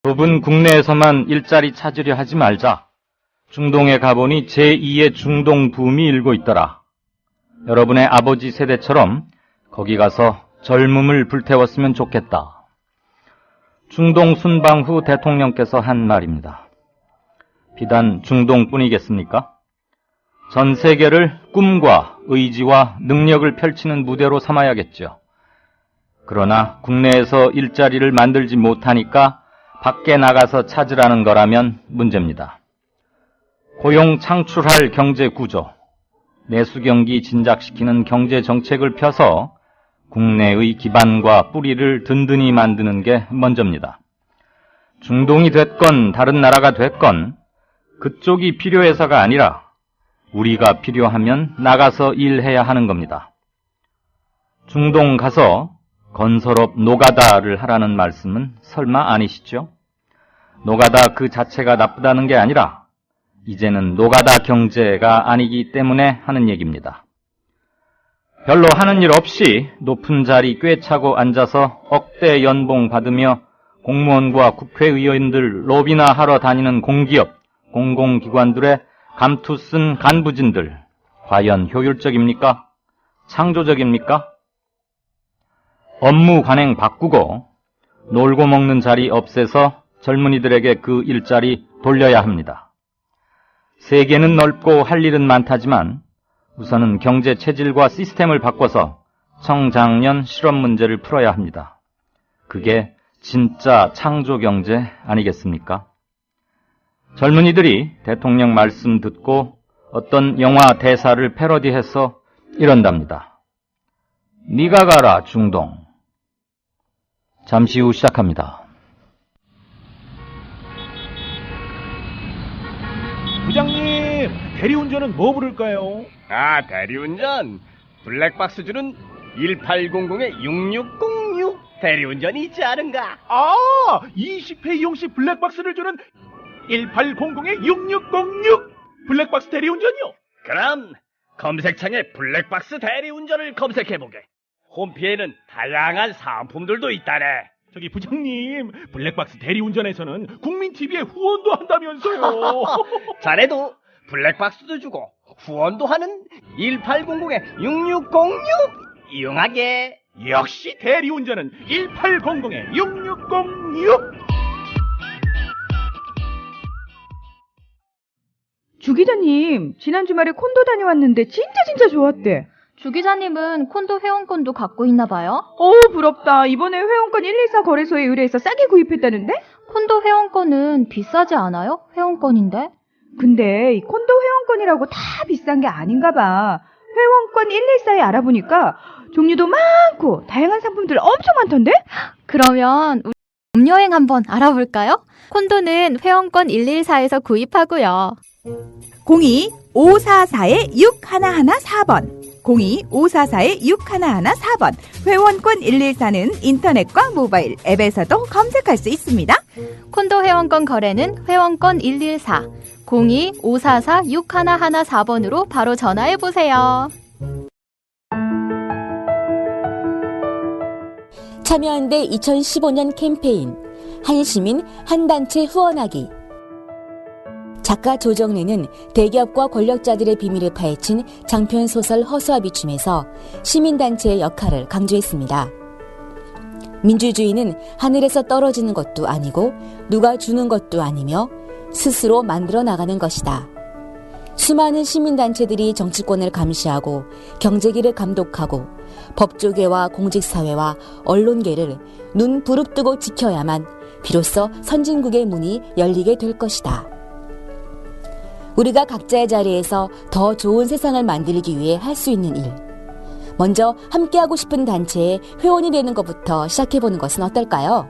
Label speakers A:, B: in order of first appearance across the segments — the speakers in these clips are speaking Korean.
A: 부분 국내에서만 일자리 찾으려 하지 말자. 중동에 가보니 제2의 중동 붐이 일고 있더라. 여러분의 아버지 세대처럼 거기 가서 젊음을 불태웠으면 좋겠다. 중동 순방 후 대통령께서 한 말입니다. 비단 중동뿐이겠습니까? 전 세계를 꿈과 의지와 능력을 펼치는 무대로 삼아야겠죠. 그러나 국내에서 일자리를 만들지 못하니까 밖에 나가서 찾으라는 거라면 문제입니다. 고용 창출할 경제 구조, 내수 경기 진작시키는 경제 정책을 펴서 국내의 기반과 뿌리를 든든히 만드는 게 먼저입니다. 중동이 됐건 다른 나라가 됐건 그쪽이 필요해서가 아니라 우리가 필요하면 나가서 일해야 하는 겁니다. 중동 가서 건설업 노가다를 하라는 말씀은 설마 아니시죠? 노가다 그 자체가 나쁘다는 게 아니라 이제는 노가다 경제가 아니기 때문에 하는 얘기입니다. 별로 하는 일 없이 높은 자리 꿰차고 앉아서 억대 연봉 받으며 공무원과 국회의원들 로비나 하러 다니는 공기업, 공공기관들의 감투 쓴 간부진들, 과연 효율적입니까? 창조적입니까? 업무 관행 바꾸고 놀고 먹는 자리 없애서 젊은이들에게 그 일자리 돌려야 합니다. 세계는 넓고 할 일은 많다지만 우선은 경제 체질과 시스템을 바꿔서 청장년 실업 문제를 풀어야 합니다. 그게 진짜 창조 경제 아니겠습니까? 젊은이들이 대통령 말씀 듣고 어떤 영화 대사를 패러디해서 이런답니다. 네가 가라 중동. 잠시 후 시작합니다.
B: 부장님, 대리운전은 뭐 부를까요?
C: 아, 대리운전. 블랙박스 주는 1800-6606 대리운전이 있지 않은가?
B: 아, 20회 이용시 블랙박스를 주는 1800-6606 블랙박스 대리운전이요?
C: 그럼 검색창에 블랙박스 대리운전을 검색해보게. 홈피에는 다양한 상품들도 있다네.
B: 저기 부장님, 블랙박스 대리운전에서는 국민TV에 후원도 한다면서요.
C: 자네도 블랙박스도 주고 후원도 하는 1800-6606 이용하게.
B: 역시 대리운전은 1800-6606.
D: 주 기자님, 지난 주말에 콘도 다녀왔는데 진짜 좋았대.
E: 주 기자님은 콘도 회원권도 갖고 있나 봐요?
D: 부럽다. 이번에 회원권 114 거래소에 의뢰해서 싸게 구입했다는데?
E: 콘도 회원권은 비싸지 않아요? 회원권인데?
D: 근데 이 콘도 회원권이라고 다 비싼 게 아닌가 봐. 회원권 114에 알아보니까 종류도 많고 다양한 상품들 엄청 많던데?
E: 그러면 우리 봄여행 한번 알아볼까요? 콘도는 회원권 114에서 구입하고요.
F: 02-544-6114번 02-544-6114번 회원권 114는 인터넷과 모바일 앱에서도 검색할 수 있습니다.
E: 콘도 회원권 거래는 회원권 114 02-544-6114번으로 바로 전화해보세요.
G: 참여한대 2015년 캠페인 한시민 한단체 후원하기. 작가 조정래는 대기업과 권력자들의 비밀을 파헤친 장편 소설 허수아 비춤에서 시민단체의 역할을 강조했습니다. 민주주의는 하늘에서 떨어지는 것도 아니고 누가 주는 것도 아니며 스스로 만들어 나가는 것이다. 수많은 시민단체들이 정치권을 감시하고 경제계를 감독하고 법조계와 공직사회와 언론계를 눈 부릅뜨고 지켜야만 비로소 선진국의 문이 열리게 될 것이다. 우리가 각자의 자리에서 더 좋은 세상을 만들기 위해 할 수 있는 일. 먼저 함께하고 싶은 단체에 회원이 되는 것부터 시작해보는 것은 어떨까요?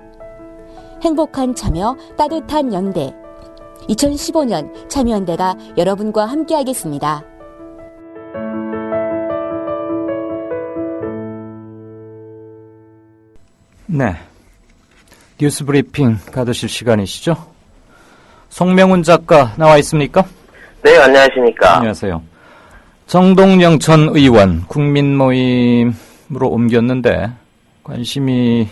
G: 행복한 참여, 따뜻한 연대. 2015년 참여연대가 여러분과 함께하겠습니다.
A: 네, 뉴스 브리핑 가두실 시간이시죠? 송명훈 작가 나와 있습니까?
H: 네, 안녕하십니까.
A: 안녕하세요. 정동영 전 의원 국민 모임으로 옮겼는데 관심이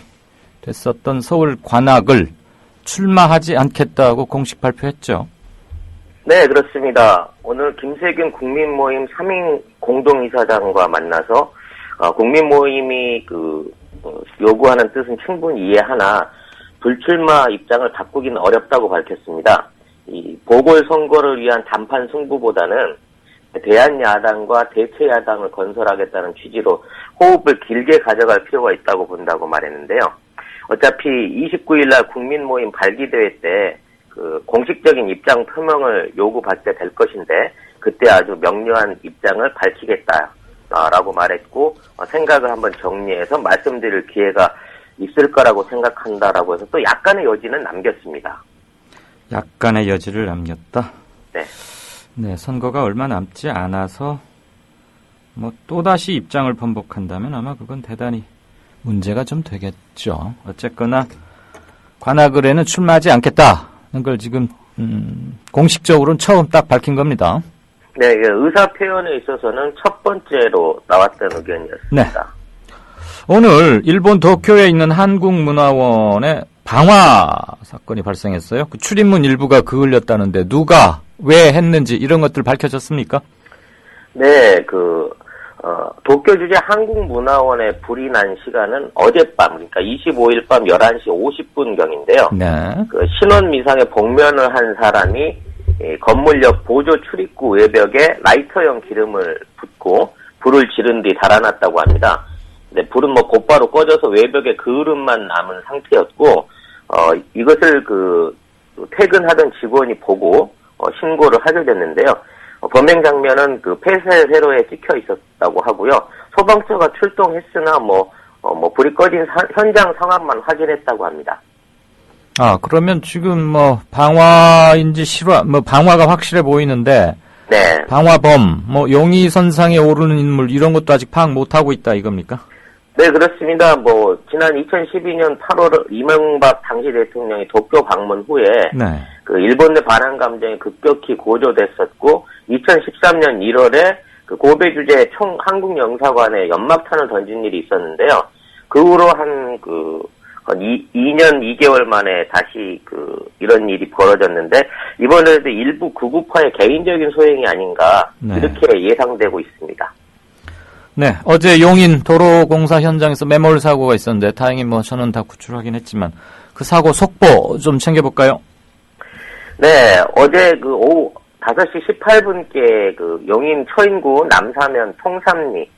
A: 됐었던 서울 관악을 출마하지 않겠다고 공식 발표했죠.
H: 네, 그렇습니다. 오늘 김세균 국민모임 3인 공동이사장과 만나서 국민모임이 요구하는 뜻은 충분히 이해하나 불출마 입장을 바꾸기는 어렵다고 밝혔습니다. 이 보궐선거를 위한 단판 승부보다는 대한야당과 대체야당을 건설하겠다는 취지로 호흡을 길게 가져갈 필요가 있다고 본다고 말했는데요. 어차피 29일 날 국민모임 발기대회 때 공식적인 입장 표명을 요구받게 될 것인데 그때 아주 명료한 입장을 밝히겠다라고 말했고 생각을 한번 정리해서 말씀드릴 기회가 있을 거라고 생각한다라고 해서 또 약간의 여지는 남겼습니다.
A: 약간의 여지를 남겼다?
H: 네.
A: 네, 선거가 얼마 남지 않아서 또다시 입장을 번복한다면 아마 그건 대단히 문제가 좀 되겠죠. 어쨌거나 관악을에는 출마하지 않겠다는 걸 지금 공식적으로는 처음 딱 밝힌 겁니다.
H: 네, 의사 표현에 있어서는 첫 번째로 나왔던 의견이었습니다.
A: 네. 오늘 일본 도쿄에 있는 한국문화원에 방화 사건이 발생했어요. 그 출입문 일부가 그을렸다는데 누가 왜 했는지 이런 것들 밝혀졌습니까?
H: 네, 도쿄 주재 한국문화원에 불이 난 시간은 어젯밤, 그러니까 25일 밤 11시 50분경인데요.
A: 네.
H: 신원 미상의 복면을 한 사람이 건물 옆 보조 출입구 외벽에 라이터형 기름을 붓고 불을 지른 뒤 달아났다고 합니다. 네, 불은 곧바로 꺼져서 외벽에 그을음만 남은 상태였고, 이것을 퇴근하던 직원이 보고 신고를 하게 됐는데요. 범행 장면은 폐쇄 세로에 찍혀 있었다고 하고요. 소방서가 출동했으나 불이 꺼진 현장 상황만 확인했다고 합니다.
A: 아, 그러면 지금 방화인지 방화가 확실해 보이는데,
H: 네.
A: 방화범, 용의선상에 오르는 인물 이런 것도 아직 파악 못하고 있다 이겁니까?
H: 네, 그렇습니다. 지난 2012년 8월 이명박 당시 대통령이 도쿄 방문 후에
A: 네.
H: 일본 내 반환 감정이 급격히 고조됐었고 2013년 1월에 고베 주재 한국 영사관에 연막탄을 던진 일이 있었는데요. 그 후로 한 2년 2개월 만에 다시 이런 일이 벌어졌는데 이번에도 일부 구급파의 개인적인 소행이 아닌가
A: 네.
H: 이렇게 예상되고 있습니다.
A: 네, 어제 용인 도로공사 현장에서 매몰 사고가 있었는데 다행히 저는 다 구출하긴 했지만 그 사고 속보 좀 챙겨볼까요?
H: 네, 어제 오후 5시 18분께 용인 처인구 남사면 통삼리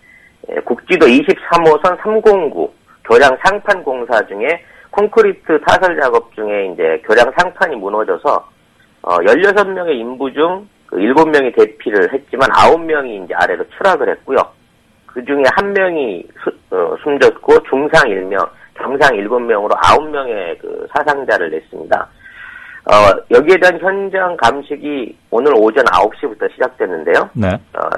H: 국지도 23호선 309 교량 상판 공사 중에 콘크리트 타설 작업 중에 이제 교량 상판이 무너져서 16명의 인부 중 7명이 대피를 했지만 9명이 이제 아래로 추락을 했고요. 그 중에 1명이 숨졌고 중상 1명, 경상 7명으로 9명의 사상자를 냈습니다. 여기에 대한 현장 감식이 오늘 오전 9시부터 시작됐는데요. 네.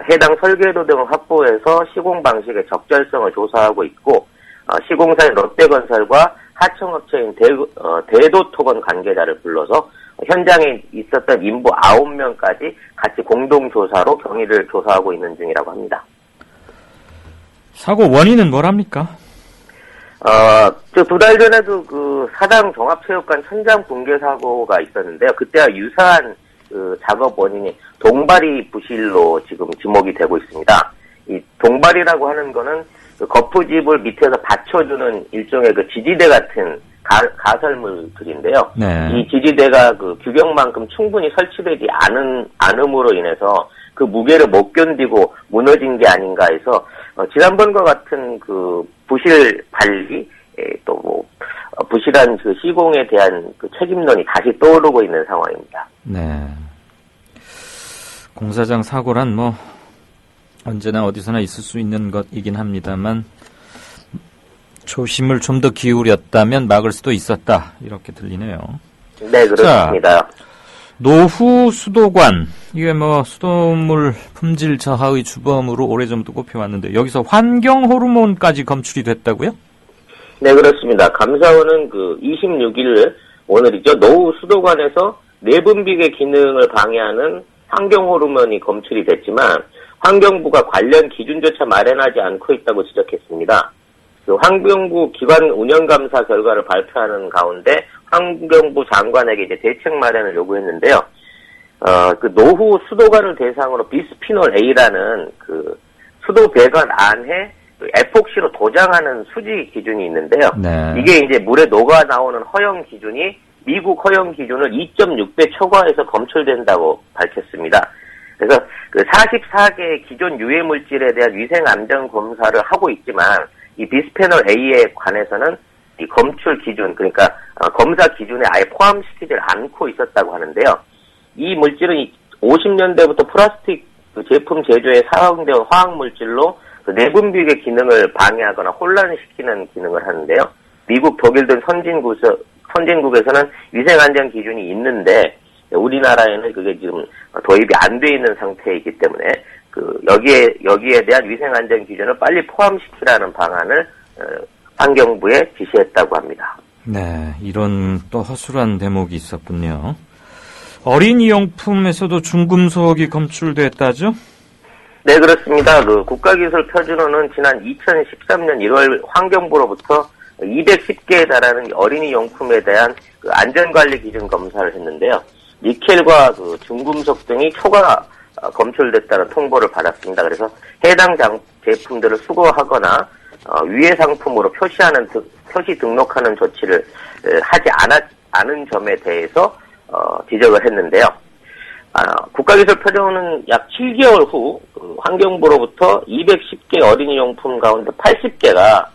H: 해당 설계도 등을 확보해서 시공 방식의 적절성을 조사하고 있고 시공사인 롯데건설과 하청업체인 대도토건 관계자를 불러서 현장에 있었던 인부 9명까지 같이 공동조사로 경위를 조사하고 있는 중이라고 합니다.
A: 사고 원인은 뭐랍니까?
H: 2달 전에도 사당 종합체육관 천장 붕괴 사고가 있었는데요. 그때와 유사한 작업 원인이 동바리 부실로 지금 지목이 되고 있습니다. 이 동바리라고 하는 거는 거푸집을 밑에서 받쳐주는 일종의 지지대 같은 가설물들인데요. 네. 이 지지대가 규격만큼 충분히 설치되지 않음으로 인해서 그 무게를 못 견디고 무너진 게 아닌가 해서 지난번과 같은 부실 관리 또 부실한 시공에 대한 책임론이 다시 떠오르고 있는 상황입니다.
A: 네. 공사장 사고란 언제나 어디서나 있을 수 있는 것이긴 합니다만 조심을 좀 더 기울였다면 막을 수도 있었다 이렇게 들리네요.
H: 네, 그렇습니다.
A: 자, 노후 수도관 이게 수돗물 품질 저하의 주범으로 오래전부터 꼽혀왔는데 여기서 환경 호르몬까지 검출이 됐다고요?
H: 네, 그렇습니다. 감사원은 26일 오늘이죠. 노후 수도관에서 내분비계 기능을 방해하는 환경 호르몬이 검출이 됐지만 환경부가 관련 기준조차 마련하지 않고 있다고 지적했습니다. 환경부 기관 운영감사 결과를 발표하는 가운데 환경부 장관에게 이제 대책 마련을 요구했는데요. 그 노후 수도관을 대상으로 비스피놀 A라는 그 수도 배관 안에 그 에폭시로 도장하는 수지 기준이 있는데요.
A: 네.
H: 이게 이제 물에 녹아 나오는 허용 기준이 미국 허용 기준을 2.6배 초과해서 검출된다고 밝혔습니다. 그래서 그 44개 기존 유해 물질에 대한 위생 안전 검사를 하고 있지만 이 비스페놀 A에 관해서는 이 검출 기준, 그러니까 검사 기준에 아예 포함시키지 않고 있었다고 하는데요. 이 물질은 50년대부터 플라스틱 그 제품 제조에 사용되어 화학 물질로 그 내분비의 기능을 방해하거나 혼란시키는 기능을 하는데요. 미국, 독일 등 선진국에서는 위생안전 기준이 있는데 우리나라에는 그게 지금 도입이 안 돼 있는 상태이기 때문에 그 여기에 대한 위생안전 기준을 빨리 포함시키라는 방안을 환경부에 지시했다고 합니다.
A: 네, 이런 또 허술한 대목이 있었군요. 어린이용품에서도 중금속이 검출됐다죠?
H: 네, 그렇습니다. 그 국가기술표준호는 지난 2013년 1월 환경부로부터 210개에 달하는 어린이 용품에 대한 그 안전관리 기준 검사를 했는데요. 니켈과 그 중금속 등이 초과 검출됐다는 통보를 받았습니다. 그래서 해당 제품들을 수거하거나 위해 상품으로 표시 등록하는 조치를 하지 않은 점에 대해서 지적을 했는데요. 국가기술표준호는 약 7개월 후 환경부로부터 210개 어린이용품 가운데 80개가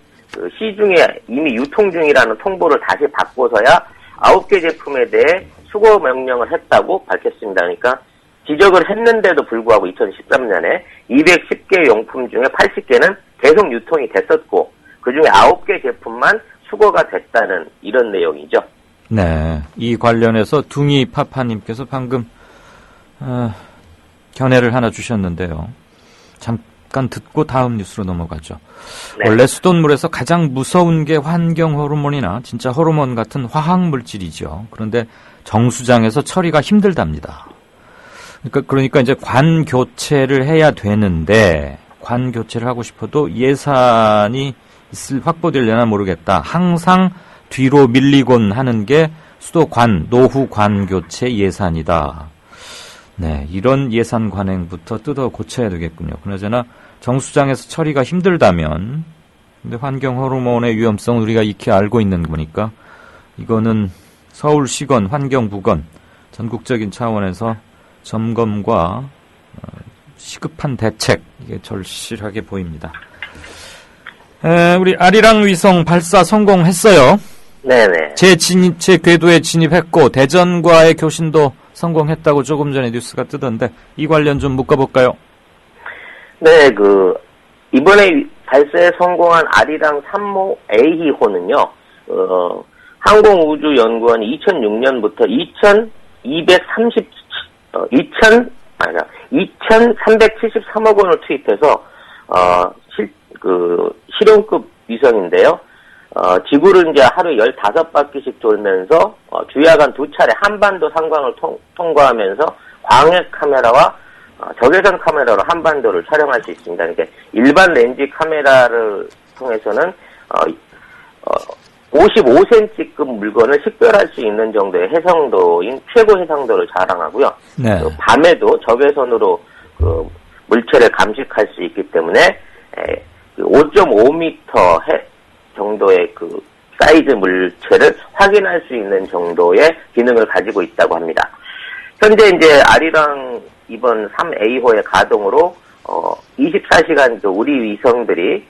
H: 시중에 이미 유통 중이라는 통보를 다시 받고서야 9개 제품에 대해 수거 명령을 했다고 밝혔습니다. 그러니까 지적을 했는데도 불구하고 2013년에 210개 용품 중에 80개는 계속 유통이 됐었고 그중에 9개 제품만 수거가 됐다는 이런 내용이죠.
A: 네, 이 관련해서 둥이 파파님께서 방금 견해를 하나 주셨는데요. 잠깐 듣고 다음 뉴스로 넘어가죠. 네. 원래 수돗물에서 가장 무서운 게 환경 호르몬이나 진짜 호르몬 같은 화학 물질이죠. 그런데 정수장에서 처리가 힘들답니다. 그러니까 이제 관 교체를 해야 되는데 관 교체를 하고 싶어도 예산이 확보되려나 모르겠다. 항상 뒤로 밀리곤 하는 게 수도관, 노후 관 교체 예산이다. 네, 이런 예산 관행부터 뜯어 고쳐야 되겠군요. 그나저나 정수장에서 처리가 힘들다면, 근데 환경 호르몬의 위험성을 우리가 익히 알고 있는 거니까 이거는 서울시건, 환경부건 전국적인 차원에서 점검과 시급한 대책 이게 절실하게 보입니다. 우리 아리랑 위성 발사 성공했어요.
H: 네네.
A: 제 궤도에 진입했고 대전과의 교신도 성공했다고 조금 전에 뉴스가 뜨던데 이 관련 좀 묶어볼까요? 네,
H: 이번에 발사에 성공한 아리랑 3호 A호는요, 항공우주연구원이 2006년부터 2,373억 원을 투입해서, 실용급 위성인데요. 지구를 이제 하루에 15바퀴씩 돌면서, 주야간 2차례 한반도 상광을 통과하면서 광역 카메라와 적외선 카메라로 한반도를 촬영할 수 있습니다. 그러니까 일반 렌즈 카메라를 통해서는 55cm급 물건을 식별할 수 있는 정도의 해상도인 최고 해상도를 자랑하고요.
A: 네.
H: 밤에도 적외선으로 물체를 감식할 수 있기 때문에 5.5m 정도의 사이즈 물체를 확인할 수 있는 정도의 기능을 가지고 있다고 합니다. 현재 이제 아리랑 이번 3A호의 가동으로 24시간 우리 위성들이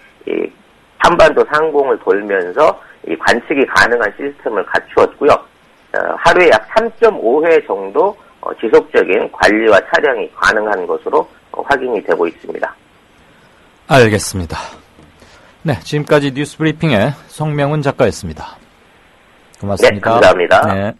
H: 한반도 상공을 돌면서 관측이 가능한 시스템을 갖추었고요. 하루에 약 3.5회 정도 지속적인 관리와 촬영이 가능한 것으로 확인이 되고 있습니다.
A: 알겠습니다. 네, 지금까지 뉴스 브리핑의 성명훈 작가였습니다. 고맙습니다.
H: 네, 감사합니다.
A: 네.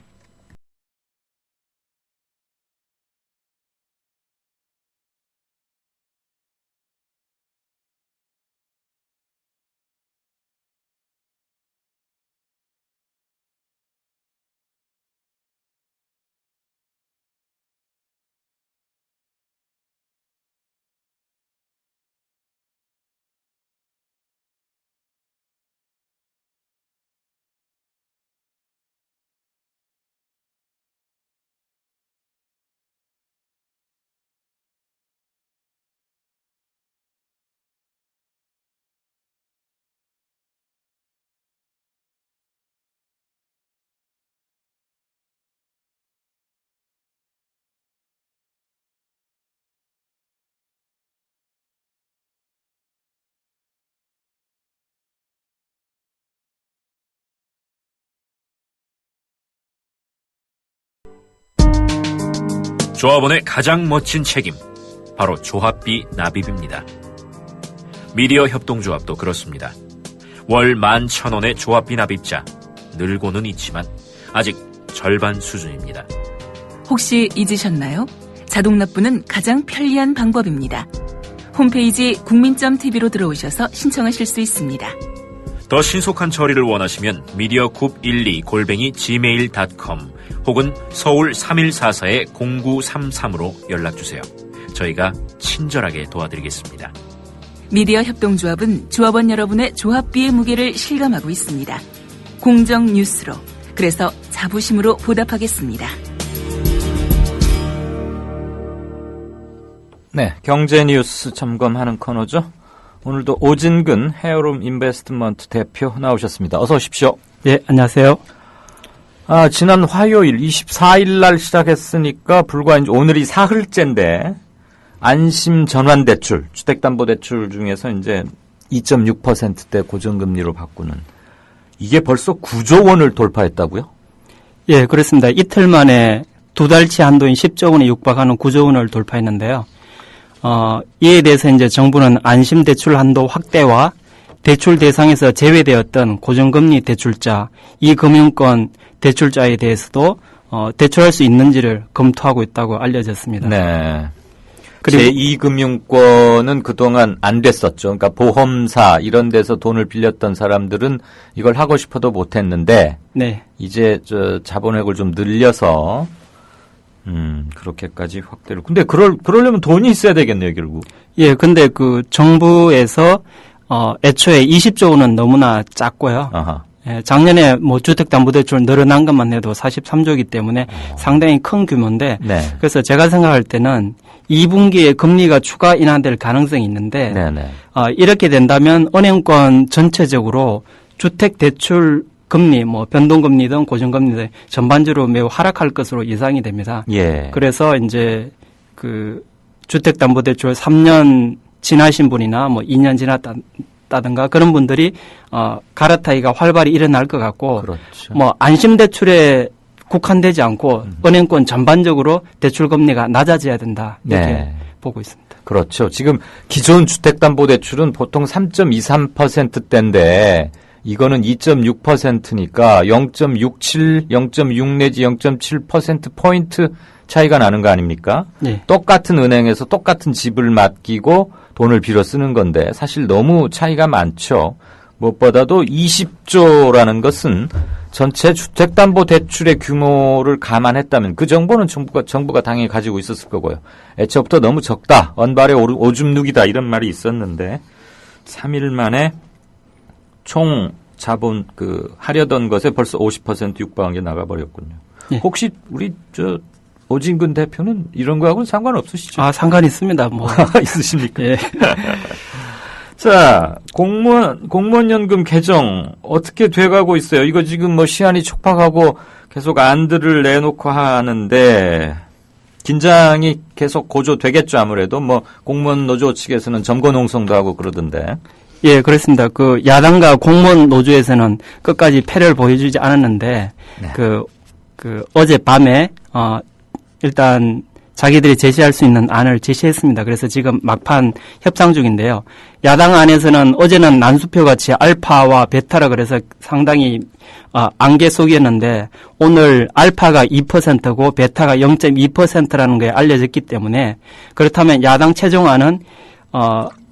I: 조합원의 가장 멋진 책임, 바로 조합비 납입입니다. 미디어 협동조합도 그렇습니다. 월 11,000원의 조합비 납입자, 늘고는 있지만 아직 절반 수준입니다.
J: 혹시 잊으셨나요? 자동 납부는 가장 편리한 방법입니다. 홈페이지 국민.tv로 들어오셔서 신청하실 수 있습니다.
I: 더 신속한 처리를 원하시면 mediacoup12@gmail.com 혹은 서울 3144-0933으로 연락주세요. 저희가 친절하게 도와드리겠습니다.
J: 미디어 협동조합은 조합원 여러분의 조합비의 무게를 실감하고 있습니다. 공정 뉴스로, 그래서 자부심으로 보답하겠습니다.
A: 네, 경제 뉴스 점검하는 코너죠. 오늘도 오진근 헤어룸 인베스트먼트 대표 나오셨습니다. 어서 오십시오.
K: 네, 안녕하세요.
A: 지난 화요일 24일 날 시작했으니까 불과 이제 오늘이 사흘째인데 안심 전환대출, 주택담보대출 중에서 이제 2.6%대 고정금리로 바꾸는 이게 벌써 9조 원을 돌파했다고요?
K: 예, 그렇습니다. 이틀 만에 두 달치 한도인 10조 원에 육박하는 9조 원을 돌파했는데요. 이에 대해서 이제 정부는 안심 대출 한도 확대와 대출 대상에서 제외되었던 고정금리 대출자, 이 금융권 대출자에 대해서도 대출할 수 있는지를 검토하고 있다고 알려졌습니다.
A: 네. 제2금융권은 그동안 안 됐었죠. 그러니까 보험사 이런 데서 돈을 빌렸던 사람들은 이걸 하고 싶어도 못했는데
K: 네.
A: 이제 자본액을 좀 늘려서 그렇게까지 확대를. 근데 그러려면 돈이 있어야 되겠네요, 결국.
K: 예, 근데 그 정부에서 애초에 20조 원은 너무나 작고요.
A: 아하.
K: 예, 작년에 뭐 주택담보대출 늘어난 것만 해도 43조이기 때문에 상당히 큰 규모인데
A: 네.
K: 그래서 제가 생각할 때는 2분기에 금리가 추가 인하될 가능성이 있는데
A: 네네.
K: 이렇게 된다면 은행권 전체적으로 주택대출 금리, 뭐 변동금리든 고정금리든 전반적으로 매우 하락할 것으로 예상이 됩니다.
A: 예.
K: 그래서 이제 그 주택담보대출 3년 지나신 분이나 뭐 2년 지났다든가 그런 분들이 갈아타기가 활발히 일어날 것 같고,
A: 그렇죠.
K: 뭐 안심대출에 국한되지 않고 은행권 전반적으로 대출 금리가 낮아져야 된다 이렇게
A: 네.
K: 보고 있습니다.
A: 그렇죠. 지금 기존 주택담보대출은 보통 3.23%대인데 이거는 2.6%니까 0.67, 0.6 내지 0.7%포인트 차이가 나는 거 아닙니까?
K: 네.
A: 똑같은 은행에서 똑같은 집을 맡기고 돈을 빌어 쓰는 건데 사실 너무 차이가 많죠. 무엇보다도 20조라는 것은 전체 주택담보대출의 규모를 감안했다면 그 정보는 정부가 당연히 가지고 있었을 거고요. 애초부터 너무 적다. 언발의 오줌 누기다 이런 말이 있었는데 3일 만에 총 자본 하려던 것에 벌써 50% 육박한 게 나가버렸군요.
K: 네.
A: 혹시 우리 오진근 대표는 이런 거하고는 상관없으시죠?
K: 상관 있습니다. 뭐
A: 있으십니까?
K: 예.
A: 자, 공무원연금 개정 어떻게 돼가고 있어요? 이거 지금 뭐 시한이 촉박하고 계속 안들을 내놓고 하는데 긴장이 계속 고조되겠죠. 아무래도 뭐 공무원 노조 측에서는 점거 농성도 하고 그러던데.
K: 예, 그렇습니다. 그 야당과 공무원 노조에서는 끝까지 패를 보여주지 않았는데
A: 네.
K: 어젯밤에 일단 자기들이 제시할 수 있는 안을 제시했습니다. 그래서 지금 막판 협상 중인데요. 야당 안에서는 어제는 난수표 같이 알파와 베타라 그래서 상당히 안개 속이었는데 오늘 알파가 2%고 베타가 0.2%라는 게 알려졌기 때문에 그렇다면 야당 최종안은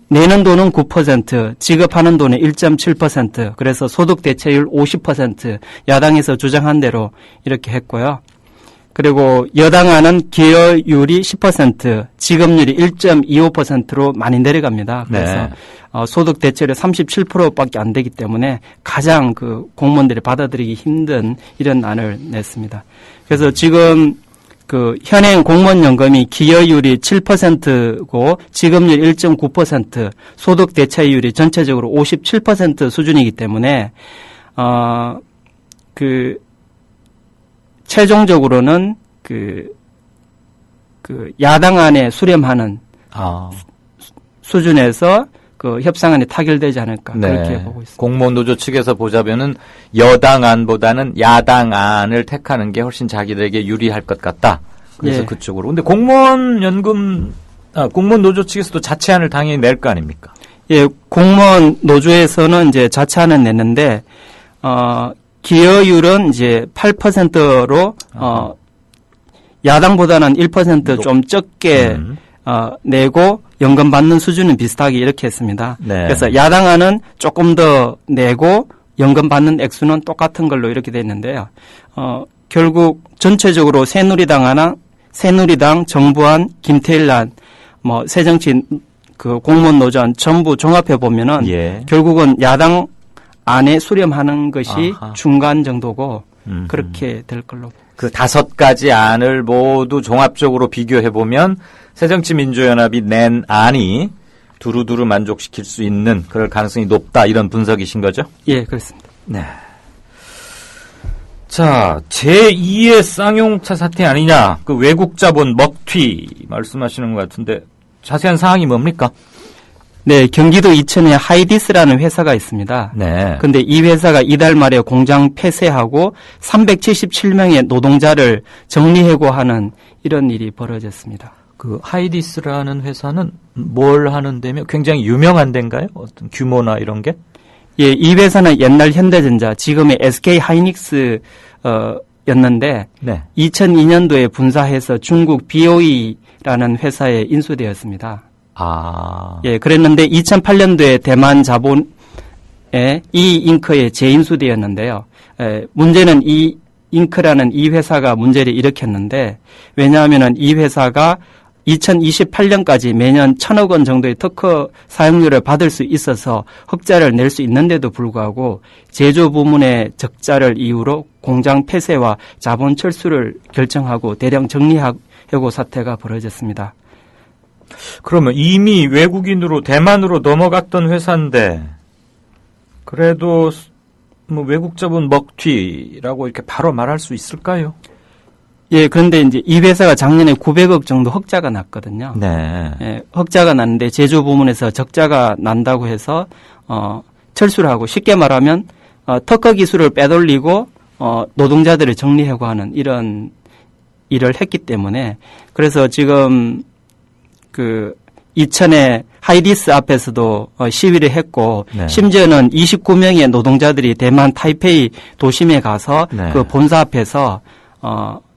K: 내는 돈은 9%, 지급하는 돈은 1.7%, 그래서 소득 대체율 50%, 야당에서 주장한 대로 이렇게 했고요. 그리고 여당안은 기여율이 10%, 지급률이 1.25%로 많이 내려갑니다. 그래서
A: 네.
K: 소득 대체율이 37%밖에 안 되기 때문에 가장 공무원들이 받아들이기 힘든 이런 안을 냈습니다. 그래서 지금 현행 공무원연금이 기여율이 7%고 지급률 1.9%, 소득 대체율이 전체적으로 57% 수준이기 때문에 최종적으로는 야당안에 수렴하는 수준에서 협상안이 타결되지 않을까 그렇게 보고 있습니다.
A: 공무원 노조 측에서 보자면은 여당안보다는 야당안을 택하는 게 훨씬 자기들에게 유리할 것 같다. 그래서
K: 예.
A: 그쪽으로. 근데 공무원 노조 측에서도 자체안을 당연히 낼 거 아닙니까?
K: 예, 공무원 노조에서는 이제 자체안을 냈는데, 기여율은 이제 8%로, 야당보다는 1% 좀 적게, 내고, 연금 받는 수준은 비슷하게 이렇게 했습니다.
A: 네.
K: 그래서 야당안은 조금 더 내고, 연금 받는 액수는 똑같은 걸로 이렇게 돼 있는데요. 결국 전체적으로 새누리당, 정부안, 김태일안, 새정치 그 공무원 노조안 전부 종합해 보면은
A: 예.
K: 결국은 야당 안에 수렴하는 것이 중간 정도고 그렇게 될 걸로.
A: 그 5가지 안을 모두 종합적으로 비교해 보면 새정치민주연합이 낸 안이 두루두루 만족시킬 수 있는 그럴 가능성이 높다 이런 분석이신 거죠?
K: 예, 그렇습니다.
A: 네. 자, 제2의 쌍용차 사태 아니냐? 그 외국 자본 먹튀 말씀하시는 것 같은데 자세한 사항이 뭡니까?
K: 네, 경기도 이천에 하이디스라는 회사가 있습니다.
A: 네.
K: 근데 이 회사가 이달 말에 공장 폐쇄하고 377명의 노동자를 정리해고하는 이런 일이 벌어졌습니다.
A: 그 하이디스라는 회사는 뭘 하는 데며 굉장히 유명한 데인가요? 어떤 규모나 이런 게?
K: 예, 이 회사는 옛날 현대전자, 지금의 SK 하이닉스 였는데
A: 네.
K: 2002년도에 분사해서 중국 BOE라는 회사에 인수되었습니다.
A: 아.
K: 예, 그랬는데 2008년도에 대만 자본에 이 잉크에 재인수되었는데요. 문제는 이 잉크라는 이 회사가 문제를 일으켰는데 왜냐하면은 이 회사가 2028년까지 매년 1,000억 원 정도의 특허 사용료를 받을 수 있어서 흑자를 낼 수 있는데도 불구하고 제조 부문의 적자를 이유로 공장 폐쇄와 자본 철수를 결정하고 대량 정리해고 사태가 벌어졌습니다.
A: 그러면 이미 외국인으로 대만으로 넘어갔던 회사인데 그래도 뭐 외국 자본 먹튀라고 이렇게 바로 말할 수 있을까요?
K: 예, 그런데 이제 이 회사가 작년에 900억 정도 흑자가 났거든요.
A: 네.
K: 예, 흑자가 났는데 제조 부문에서 적자가 난다고 해서 철수를 하고 쉽게 말하면 특허 기술을 빼돌리고 노동자들을 정리해고하는 이런 일을 했기 때문에 그래서 지금 그 이천의 하이디스 앞에서도 시위를 했고
A: 네.
K: 심지어는 29명의 노동자들이 대만 타이페이 도심에 가서
A: 네.
K: 그 본사 앞에서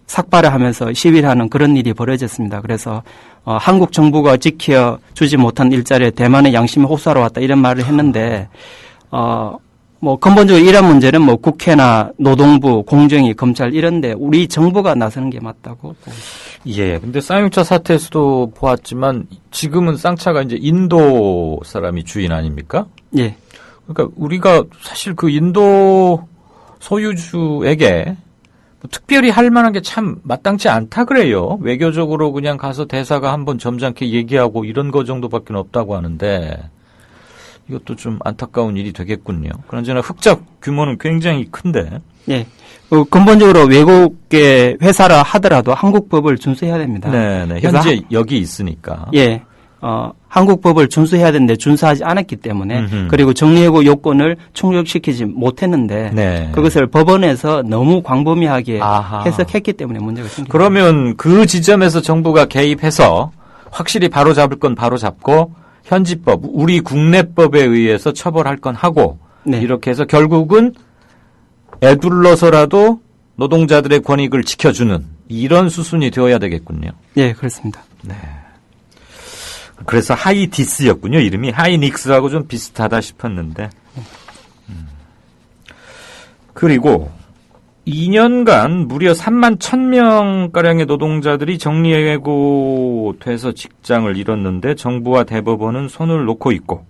K: 삭발을 하면서 시위를 하는 그런 일이 벌어졌습니다. 그래서 한국 정부가 지켜주지 못한 일자리에 대만의 양심이 호소하러 왔다 이런 말을 했는데 뭐 근본적으로 이런 문제는 뭐 국회나 노동부, 공정위, 검찰 이런데 우리 정부가 나서는 게 맞다고 보고 있습니다.
A: 예, 근데 쌍용차 사태에서도 보았지만 지금은 쌍차가 이제 인도 사람이 주인 아닙니까?
K: 예.
A: 그러니까 우리가 사실 그 인도 소유주에게 뭐 특별히 할 만한 게 참 마땅치 않다 그래요. 외교적으로 그냥 가서 대사가 한번 점잖게 얘기하고 이런 거 정도밖에 없다고 하는데 이것도 좀 안타까운 일이 되겠군요. 그런저나 흑자 규모는 굉장히 큰데.
K: 예. 근본적으로 외국의 회사라 하더라도 한국 법을 준수해야 됩니다.
A: 네. 현재 여기 있으니까.
K: 예. 한국 법을 준수해야 되는데 준수하지 않았기 때문에 그리고 정리해고 요건을 충족시키지 못했는데
A: 네.
K: 그것을 법원에서 너무 광범위하게
A: 아하.
K: 해석했기 때문에 문제가 생깁니다.
A: 그러면 그 지점에서 정부가 개입해서 확실히 바로잡을 건 바로잡고 현지법, 우리 국내법에 의해서 처벌할 건 하고
K: 네.
A: 이렇게 해서 결국은 애둘러서라도 노동자들의 권익을 지켜주는 이런 수순이 되어야 되겠군요.
K: 예, 그렇습니다.
A: 네. 그래서 하이디스였군요. 이름이 하이닉스하고 좀 비슷하다 싶었는데. 그리고 2년간 무려 3만 1,000명가량의 노동자들이 정리해고돼서 직장을 잃었는데 정부와 대법원은 손을 놓고 있고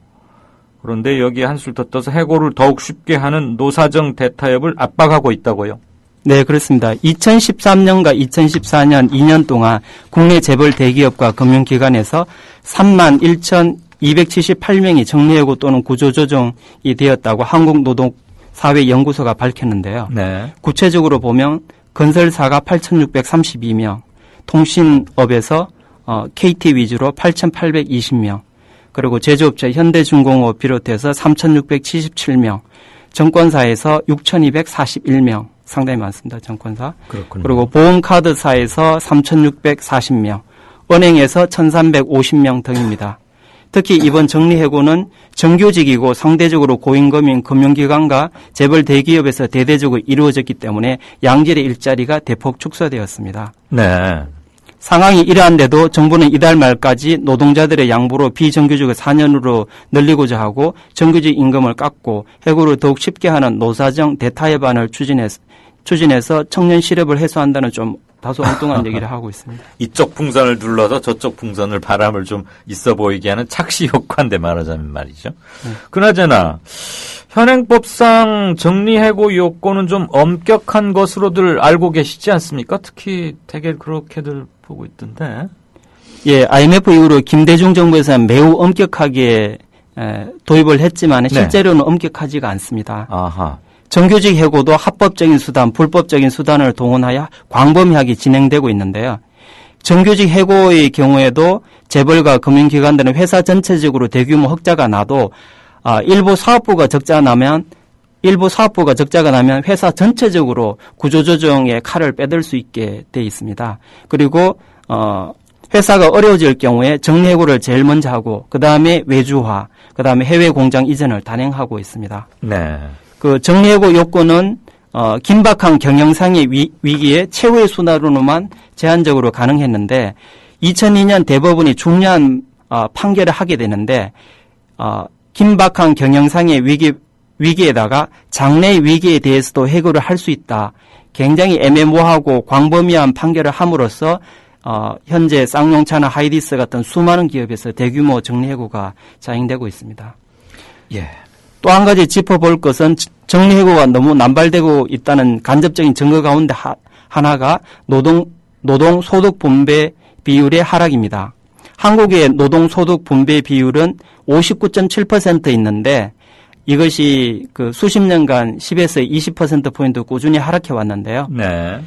A: 그런데 여기에 한술 더 떠서 해고를 더욱 쉽게 하는 노사정 대타협을 압박하고 있다고요?
K: 네, 그렇습니다. 2013년과 2014년 2년 동안 국내 재벌 대기업과 금융기관에서 3만 1,278명이 정리해고 또는 구조조정이 되었다고 한국노동사회연구소가 밝혔는데요.
A: 네.
K: 구체적으로 보면 건설사가 8,632명, 통신업에서 KT 위주로 8,820명, 그리고 제조업체 현대중공업 비롯해서 3,677명, 정권사에서 6,241명, 상당히 많습니다. 증권사.
A: 그렇군요.
K: 그리고 보험카드사에서 3,640명, 은행에서 1,350명 등입니다. 특히 이번 정리해고는 정규직이고 상대적으로 고임금인 금융기관과 재벌 대기업에서 대대적으로 이루어졌기 때문에 양질의 일자리가 대폭 축소되었습니다.
A: 네.
K: 상황이 이러한데도 정부는 이달 말까지 노동자들의 양보로 비정규직을 4년으로 늘리고자 하고 정규직 임금을 깎고 해고를 더욱 쉽게 하는 노사정 대타협안을 추진해서 청년 실업을 해소한다는 좀 다소 엉뚱한 얘기를 하고 있습니다.
A: 이쪽 풍선을 둘러서 저쪽 풍선을 바람을 좀 있어 보이게 하는 착시 효과인데 말하자면 말이죠. 그나저나 현행법상 정리해고 요건은 좀 엄격한 것으로들 알고 계시지 않습니까? 특히 되게 그렇게들 보고 있던데.
K: 예, IMF 이후로 김대중 정부에서는 매우 엄격하게 도입을 했지만 실제로는 엄격하지가 않습니다.
A: 아하.
K: 정규직 해고도 합법적인 수단, 불법적인 수단을 동원하여 광범위하게 진행되고 있는데요. 정규직 해고의 경우에도 재벌과 금융기관들은 회사 전체적으로 대규모 흑자가 나도 일부 사업부가 적자가 나면 회사 전체적으로 구조조정의 칼을 빼들 수 있게 돼 있습니다. 그리고 회사가 어려워질 경우에 정리해고를 제일 먼저 하고 그 다음에 외주화, 그 다음에 해외 공장 이전을 단행하고 있습니다.
A: 네.
K: 그 정리해고 요건은 긴박한 경영상의 위기에 최후의 수단으로만 제한적으로 가능했는데 2002년 대법원이 중요한 판결을 하게 되는데 긴박한 경영상의 위기에다가 장래 위기에 대해서도 해고를 할 수 있다. 굉장히 애매모호하고 광범위한 판결을 함으로써 현재 쌍용차나 하이디스 같은 수많은 기업에서 대규모 정리해고가 자행되고 있습니다.
A: 예.
K: 또 한 가지 짚어볼 것은 정리해고가 너무 남발되고 있다는 간접적인 증거 가운데 하나가 노동소득 분배 비율의 하락입니다. 한국의 노동소득 분배 비율은 59.7% 있는데 이것이 그 수십 년간 10에서 20%포인트 꾸준히 하락해 왔는데요.
A: 네.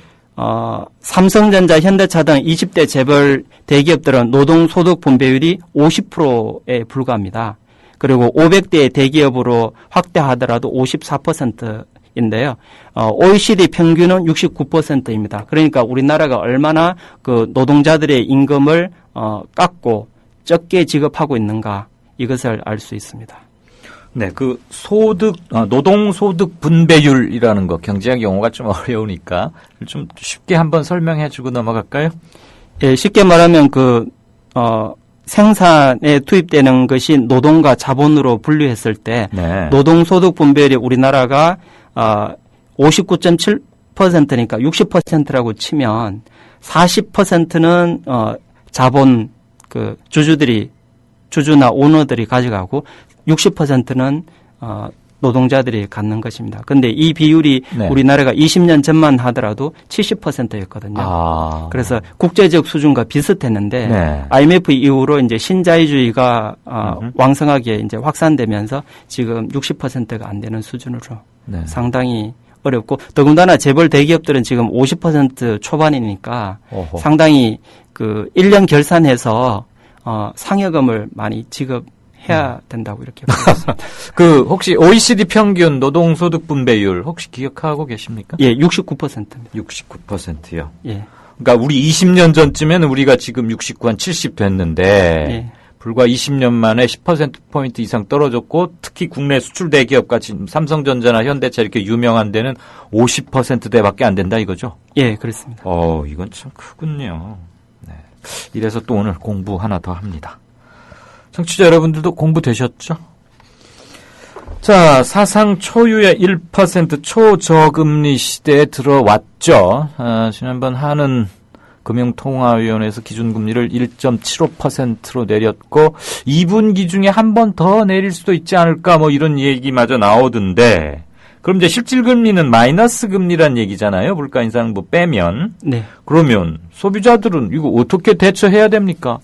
K: 삼성전자, 현대차 등 20대 재벌 대기업들은 노동소득 분배율이 50%에 불과합니다. 그리고 500대 대기업으로 확대하더라도 54%인데요. OECD 평균은 69%입니다. 그러니까 우리나라가 얼마나 그 노동자들의 임금을 깎고 적게 지급하고 있는가 이것을 알 수 있습니다.
A: 네, 그 노동소득 분배율이라는 거 경제학 용어가 좀 어려우니까 좀 쉽게 한번 설명해 주고 넘어갈까요?
K: 예, 쉽게 말하면 생산에 투입되는 것이 노동과 자본으로 분류했을 때
A: 네.
K: 노동소득 분배율이 우리나라가 59.7%니까 60%라고 치면 40%는 자본 그 주주나 오너들이 가져가고 60%는 노동자들이 갖는 것입니다. 그런데 이 비율이
A: 네.
K: 우리나라가 20년 전만 하더라도 70%였거든요. 그래서 국제적 수준과 비슷했는데
A: 네.
K: IMF 이후로 이제 신자유주의가 왕성하게 이제 확산되면서 지금 60%가 안 되는 수준으로
A: 네.
K: 상당히 어렵고 더군다나 재벌 대기업들은 지금 50% 초반이니까
A: 어허.
K: 상당히 그 1년 결산해서 상여금을 많이 지급해야 된다고 이렇게 보고 있습니다.
A: 그 혹시 OECD 평균 노동소득 분배율 혹시 기억하고 계십니까?
K: 예, 69%입니다.
A: 69%요.
K: 예.
A: 그러니까 우리 20년 전쯤에는 우리가 지금 69, 한 70 됐는데
K: 예.
A: 불과 20년 만에 10%포인트 이상 떨어졌고 특히 국내 수출 대기업같이 삼성전자나 현대차 이렇게 유명한 데는 50%대밖에 안 된다 이거죠?
K: 예, 그렇습니다.
A: 이건 참 크군요. 네. 이래서 또 오늘 공부 하나 더 합니다. 청취자 여러분들도 공부 되셨죠? 자, 사상 초유의 1% 초저금리 시대에 들어왔죠. 지난번 한은 금융통화위원회에서 기준금리를 1.75%로 내렸고 2분기 중에 한 번 더 내릴 수도 있지 않을까 뭐 이런 얘기마저 나오던데 그럼 이제 실질금리는 마이너스 금리란 얘기잖아요. 물가 인상 뭐 빼면.
K: 네.
A: 그러면 소비자들은 이거 어떻게 대처해야 됩니까?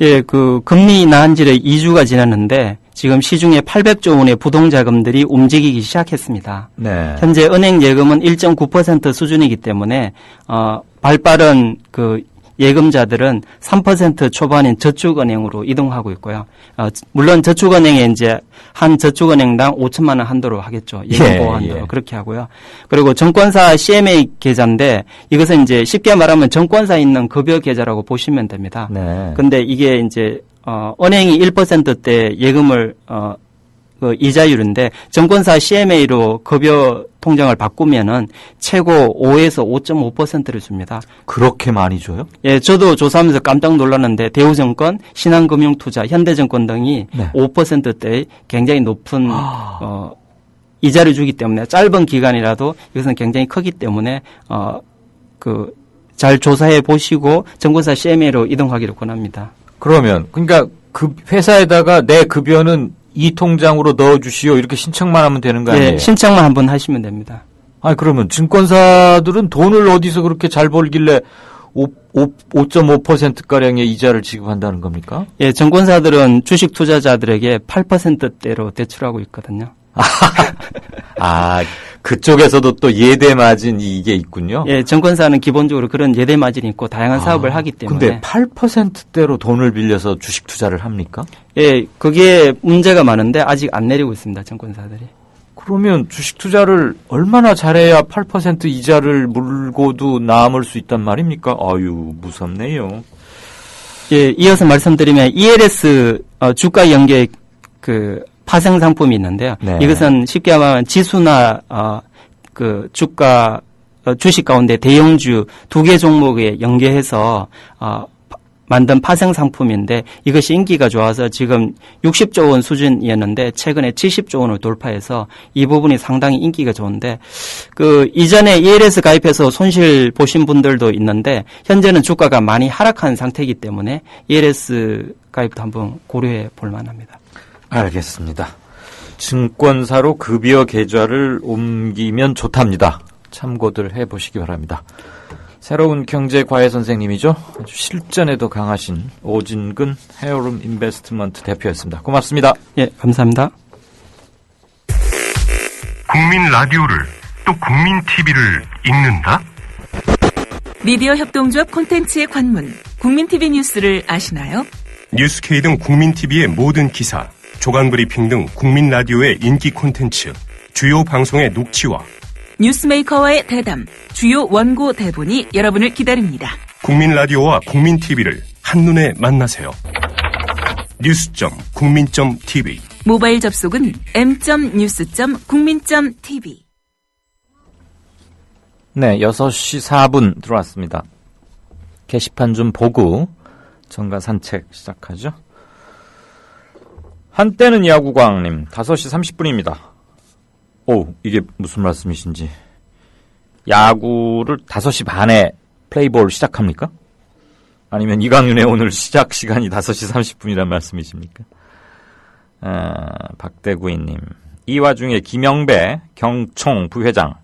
K: 예, 그 금리 인하한 지 2주가 지났는데 지금 시중에 800조 원의 부동자금들이 움직이기 시작했습니다.
A: 네.
K: 현재 은행 예금은 1.9% 수준이기 때문에 발빠른 그 예금자들은 3% 초반인 저축은행으로 이동하고 있고요. 물론 저축은행에 이제 한 저축은행당 5천만 원 한도로 하겠죠. 예금보호 한도로 그렇게 하고요. 그리고 증권사 CMA 계좌인데 이것은 이제 쉽게 말하면 증권사에 있는 급여 계좌라고 보시면 됩니다.
A: 네.
K: 근데 이게 이제 은행이 1%대 예금을 그 이자율인데 증권사 CMA로 급여 통장을 바꾸면은 최고 5에서 5.5%를 줍니다.
A: 그렇게 많이 줘요?
K: 예, 저도 조사하면서 깜짝 놀랐는데 대우증권, 신한금융투자, 현대증권 등이 5%대의 굉장히 높은 이자를 주기 때문에 짧은 기간이라도 이것은 굉장히 크기 때문에 잘 조사해 보시고 증권사 CMA로 이동하기를 권합니다.
A: 그러면 그러니까 그 회사에다가 내 급여는 이 통장으로 넣어주시오 이렇게 신청만 하면 되는 거 아니에요?
K: 예, 신청만 한번 하시면 됩니다.
A: 아니 그러면 증권사들은 돈을 어디서 그렇게 잘 벌길래 5.5%가량의 이자를 지급한다는 겁니까?
K: 예, 증권사들은 주식 투자자들에게 8%대로 대출하고 있거든요.
A: 그쪽에서도 또 예대 마진이 이게 있군요.
K: 예, 증권사는 기본적으로 그런 예대 마진이 있고 다양한 사업을 하기 때문에.
A: 근데 8%대로 돈을 빌려서 주식 투자를 합니까?
K: 예, 그게 문제가 많은데 아직 안 내리고 있습니다, 증권사들이.
A: 그러면 주식 투자를 얼마나 잘해야 8% 이자를 물고도 남을 수 있단 말입니까? 아유, 무섭네요.
K: 예, 이어서 말씀드리면 ELS 주가 연계 파생 상품이 있는데요.
A: 네.
K: 이것은 쉽게 말하면 지수나 주가 주식 가운데 대형주 2개 종목에 연계해서 만든 파생 상품인데 이것이 인기가 좋아서 지금 60조 원 수준이었는데 최근에 70조 원을 돌파해서 이 부분이 상당히 인기가 좋은데 이전에 ELS 가입해서 손실 보신 분들도 있는데 현재는 주가가 많이 하락한 상태이기 때문에 ELS 가입도 한번 고려해 볼 만합니다.
A: 알겠습니다. 증권사로 급여 계좌를 옮기면 좋답니다. 참고들 해보시기 바랍니다. 새로운 경제과외 선생님이죠. 아주 실전에도 강하신 오진근 헤어룸 인베스트먼트 대표였습니다. 고맙습니다.
K: 예, 감사합니다.
L: 국민 라디오를 또 국민 TV를 읽는다?
J: 미디어 협동조합 콘텐츠의 관문, 국민TV 뉴스를 아시나요?
L: 뉴스K 등 국민TV의 모든 기사, 조간 브리핑 등 국민 라디오의 인기 콘텐츠, 주요 방송의 녹취와
J: 뉴스메이커와의 대담, 주요 원고 대본이 여러분을 기다립니다.
L: 국민 라디오와 국민 TV를 한눈에 만나세요. news.국민.tv
J: 모바일 접속은 m.news.국민.tv.
A: 네, 6시 4분 들어왔습니다. 게시판 좀 보고 정가 산책 시작하죠. 한때는 야구광님 5시 30분입니다. 오, 이게 무슨 말씀이신지. 야구를 5시 반에 플레이볼 시작합니까? 아니면 이강윤의 오늘 시작 시간이 5시 30분이란 말씀이십니까? 박대구이님. 이 와중에 김영배 경총 부회장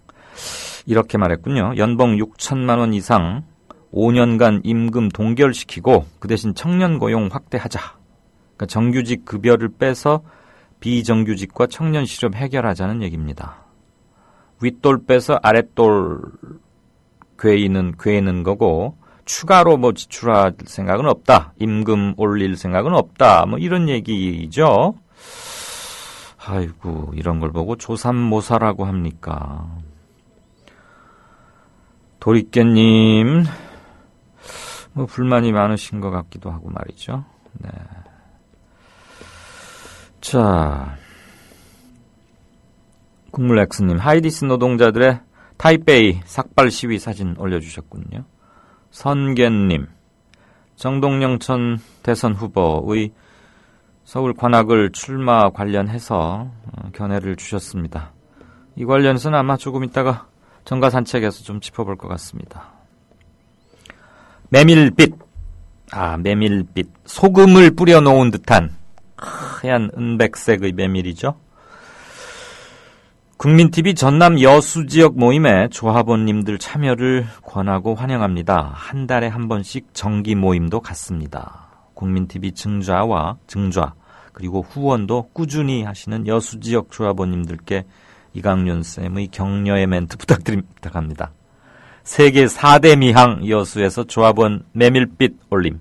A: 이렇게 말했군요. 연봉 6천만 원 이상 5년간 임금 동결시키고 그 대신 청년 고용 확대하자. 그러니까 정규직 급여를 빼서 비정규직과 청년 실업 해결하자는 얘기입니다. 윗돌 빼서 아랫돌 괴는 거고 추가로 뭐 지출할 생각은 없다. 임금 올릴 생각은 없다. 뭐 이런 얘기죠. 아이고 이런 걸 보고 조삼모사라고 합니까. 도리깨님 뭐 불만이 많으신 것 같기도 하고 말이죠. 네. 자, 국물엑스님, 하이디스 노동자들의 타이베이 삭발 시위 사진 올려주셨군요. 선견님, 정동영 전 대선 후보의 서울 관악을 출마 관련해서 견해를 주셨습니다. 이 관련해서는 아마 조금 있다가 정가 산책에서 좀 짚어볼 것 같습니다. 메밀빛, 메밀빛, 소금을 뿌려놓은 듯한 하얀 은백색의 메밀이죠. 국민TV 전남 여수지역 모임에 조합원님들 참여를 권하고 환영합니다. 한 달에 한 번씩 정기 모임도 갖습니다. 국민TV 증좌 그리고 후원도 꾸준히 하시는 여수지역 조합원님들께 이강윤 쌤의 격려의 멘트 부탁합니다. 세계 4대 미항 여수에서 조합원 메밀빛 올림.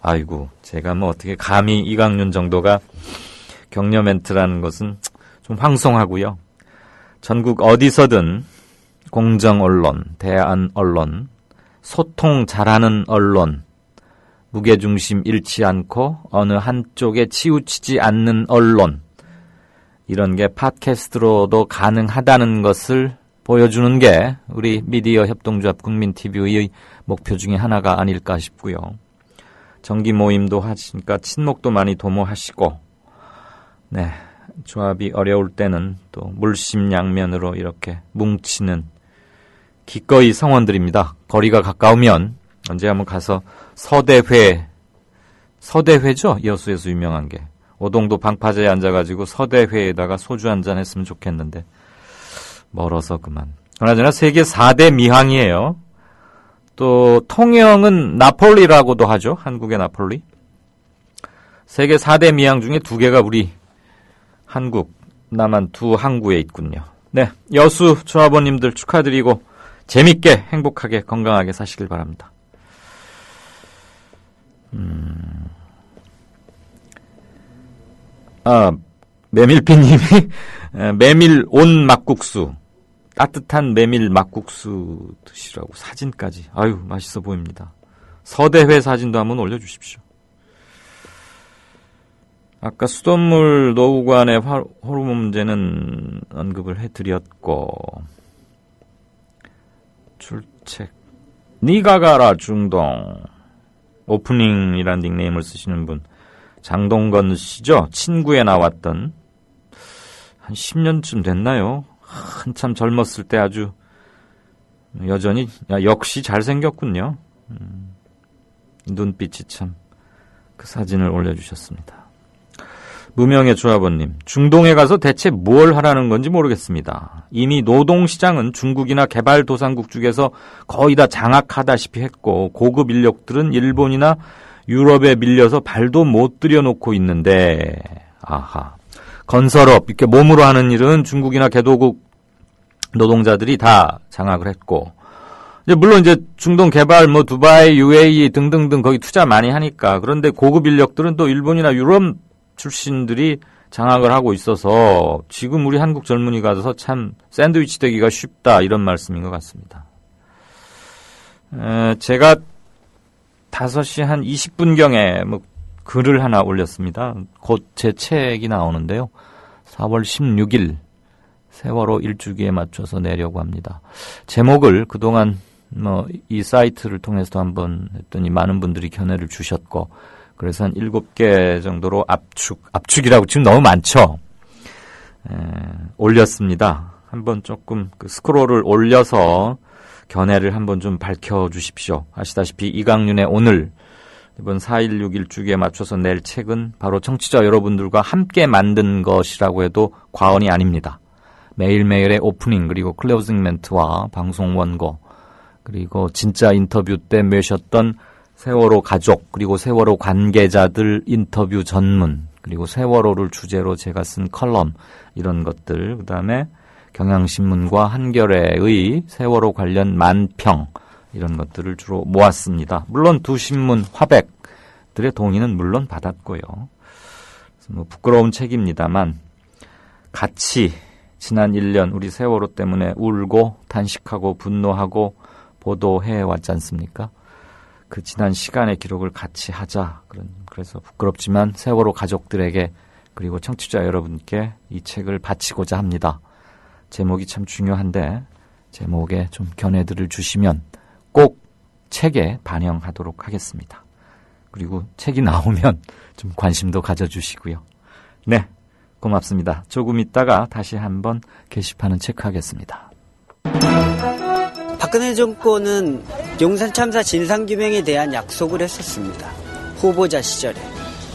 A: 아이고, 제가 뭐 어떻게 감히 이강윤 정도가 격려 멘트라는 것은 좀 황송하고요. 전국 어디서든 공정 언론, 대안 언론, 소통 잘하는 언론, 무게중심 잃지 않고 어느 한쪽에 치우치지 않는 언론, 이런 게 팟캐스트로도 가능하다는 것을 보여주는 게 우리 미디어 협동조합 국민TV의 목표 중에 하나가 아닐까 싶고요. 정기 모임도 하시니까 친목도 많이 도모하시고, 네, 조합이 어려울 때는 또 물심양면으로 이렇게 뭉치는 기꺼이 성원드립니다. 거리가 가까우면 언제 한번 가서 서대회죠? 여수에서 유명한 게. 오동도 방파제에 앉아가지고 서대회에다가 소주 한잔 했으면 좋겠는데 멀어서 그만. 그나저나 세계 4대 미항이에요. 또 통영은 나폴리라고도 하죠. 한국의 나폴리. 세계 4대 미항 중에 2개가 우리 한국, 남한 두 항구에 있군요. 네, 여수 조합원님들 축하드리고 재밌게 행복하게 건강하게 사시길 바랍니다. 메밀피님이 메밀 온 막국수, 따뜻한 메밀 막국수 드시라고 사진까지. 아유, 맛있어 보입니다. 서대회 사진도 한번 올려주십시오. 아까 수돗물 노후관의 호르몬 문제는 언급을 해드렸고, 출첵 니가 가라 중동, 오프닝이란 닉네임을 쓰시는 분 장동건 씨죠. 친구에 나왔던, 한 10년쯤 됐나요? 한참 젊었을 때 아주 여전히 역시 잘생겼군요. 눈빛이 참, 그 사진을 올려주셨습니다. 무명의 조합원님, 중동에 가서 대체 뭘 하라는 건지 모르겠습니다. 이미 노동시장은 중국이나 개발도상국 쪽에서 거의 다 장악하다시피 했고, 고급 인력들은 일본이나 유럽에 밀려서 발도 못 들여놓고 있는데, 아하, 건설업, 이렇게 몸으로 하는 일은 중국이나 개도국 노동자들이 다 장악을 했고, 이제 물론 이제 중동 개발, 뭐 두바이, UAE 등등등 거기 투자 많이 하니까. 그런데 고급 인력들은 또 일본이나 유럽 출신들이 장악을 하고 있어서 지금 우리 한국 젊은이 가서 참 샌드위치 되기가 쉽다, 이런 말씀인 것 같습니다. 제가 5시 한 20분경에 뭐 글을 하나 올렸습니다. 곧 제 책이 나오는데요. 4월 16일 세월호 1주기에 맞춰서 내려고 합니다. 제목을 그동안 뭐 이 사이트를 통해서도 한번 했더니 많은 분들이 견해를 주셨고, 그래서 한 7개 정도로 압축이라고 지금 너무 많죠. 올렸습니다. 한번 조금 그 스크롤을 올려서 견해를 한번 좀 밝혀주십시오. 아시다시피 이강윤의 오늘, 이번 4.16 1주기에 맞춰서 낼 책은 바로 청취자 여러분들과 함께 만든 것이라고 해도 과언이 아닙니다. 매일매일의 오프닝, 그리고 클로징 멘트와 방송 원고, 그리고 진짜 인터뷰 때 모셨던 세월호 가족, 그리고 세월호 관계자들 인터뷰 전문, 그리고 세월호를 주제로 제가 쓴 컬럼, 이런 것들, 그 다음에 경향신문과 한겨레의 세월호 관련 만평, 이런 것들을 주로 모았습니다. 물론 두 신문 화백들의 동의는 물론 받았고요. 뭐 부끄러운 책입니다만 같이 지난 1년 우리 세월호 때문에 울고 탄식하고 분노하고 보도해 왔지 않습니까? 그 지난 시간의 기록을 같이 하자. 그래서 부끄럽지만 세월호 가족들에게, 그리고 청취자 여러분께 이 책을 바치고자 합니다. 제목이 참 중요한데 제목에 좀 견해들을 주시면 꼭 책에 반영하도록 하겠습니다. 그리고 책이 나오면 좀 관심도 가져주시고요. 네, 고맙습니다. 조금 있다가 다시 한번 게시판은 체크하겠습니다.
M: 박근혜 정권은 용산 참사 진상규명에 대한 약속을 했었습니다. 후보자 시절에.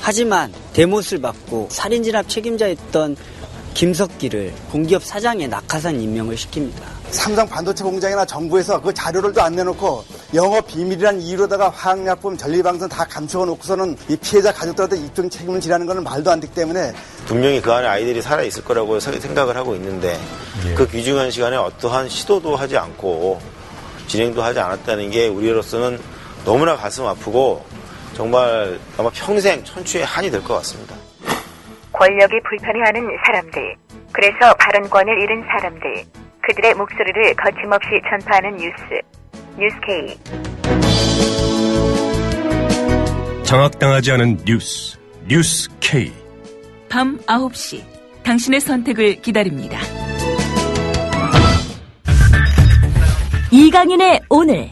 M: 하지만 대못을 받고 살인진압 책임자였던 김석기를 공기업 사장에 낙하산 임명을 시킵니다.
N: 삼성 반도체 공장이나 정부에서 그 자료를 안 내놓고 영업 비밀이란 이유로다가 화학약품, 전리방송 다 감추어 놓고서는 이 피해자 가족들한테 입증 책임을 지라는 건 말도 안 되기 때문에
O: 분명히 그 안에 아이들이 살아있을 거라고 생각을 하고 있는데 그 귀중한 시간에 어떠한 시도도 하지 않고 진행도 하지 않았다는 게 우리로서는 너무나 가슴 아프고 정말 아마 평생 천추의 한이 될 것 같습니다.
P: 권력이 불편해하는 사람들, 그래서 발언권을 잃은 사람들, 그들의 목소리를 거침없이 전파하는 뉴스 K.
L: 장악당하지 않은 뉴스 K.
J: 밤 9시 당신의 선택을 기다립니다.
Q: 이강윤의 오늘,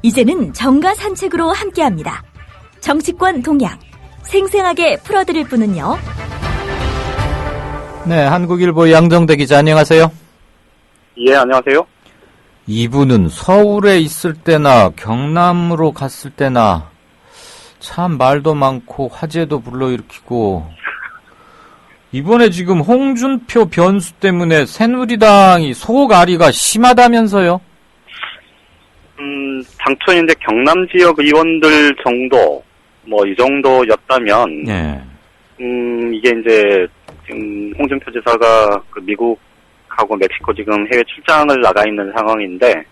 Q: 이제는 정가 산책으로 함께합니다. 정치권 동향 생생하게 풀어드릴 분은요.
A: 네, 한국일보 양정대 기자 안녕하세요.
R: 예, 안녕하세요.
A: 이분은 서울에 있을 때나 경남으로 갔을 때나 참 말도 많고 화제도 불러일으키고 이번에 지금 홍준표 변수 때문에 새누리당이 속앓이가 심하다면서요?
R: 당초 이제 경남 지역 의원들 정도, 이 정도였다면,
A: 네.
R: 이게 이제 지금 홍준표 지사가 그 미국하고 멕시코 지금 해외 출장을 나가 있는 상황인데,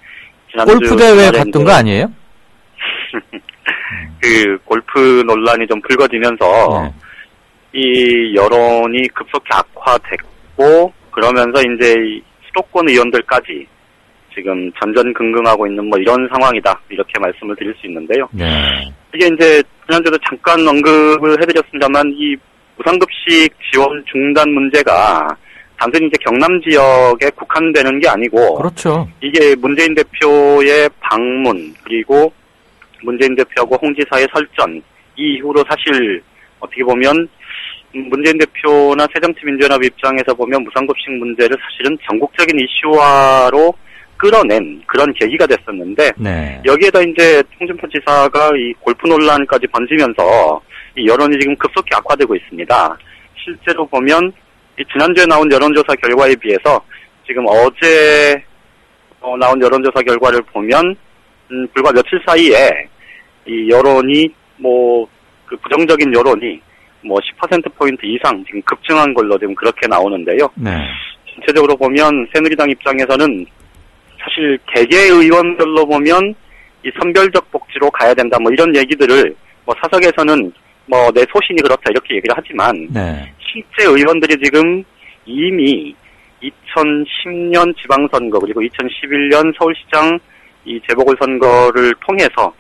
A: 골프 대회 갔던 거 아니에요?
R: 그 골프 논란이 좀 불거지면서 이 여론이 급속히 악화됐고, 그러면서 이제 수도권 의원들까지 지금 전전긍긍하고 있는 이런 상황이다, 이렇게 말씀을 드릴 수 있는데요.
A: 네.
R: 이게 이제 지난주에도 잠깐 언급을 해드렸습니다만 이 무상급식 지원 중단 문제가 단순히 이제 경남 지역에 국한되는 게 아니고,
A: 그렇죠.
R: 이게 문재인 대표의 방문, 그리고 문재인 대표하고 홍 지사의 설전 이후로 사실 어떻게 보면 문재인 대표나 새정치민주연합 입장에서 보면 무상급식 문제를 사실은 전국적인 이슈화로 끌어낸 그런 계기가 됐었는데,
A: 네.
R: 여기에다 이제 홍준표 지사가 이 골프 논란까지 번지면서 이 여론이 지금 급속히 악화되고 있습니다. 실제로 보면 이 지난주에 나온 여론조사 결과에 비해서 지금 어제 나온 여론조사 결과를 보면 불과 며칠 사이에 이 여론이 그 부정적인 여론이 10%포인트 이상 지금 급증한 걸로 지금 그렇게 나오는데요.
A: 네.
R: 전체적으로 보면 새누리당 입장에서는 사실 개개 의원별로 보면 이 선별적 복지로 가야 된다 이런 얘기들을 사석에서는 내 소신이 그렇다 이렇게 얘기를 하지만,
A: 네.
R: 실제 의원들이 지금 이미 2010년 지방선거 그리고 2011년 서울시장 이 재보궐선거를 통해서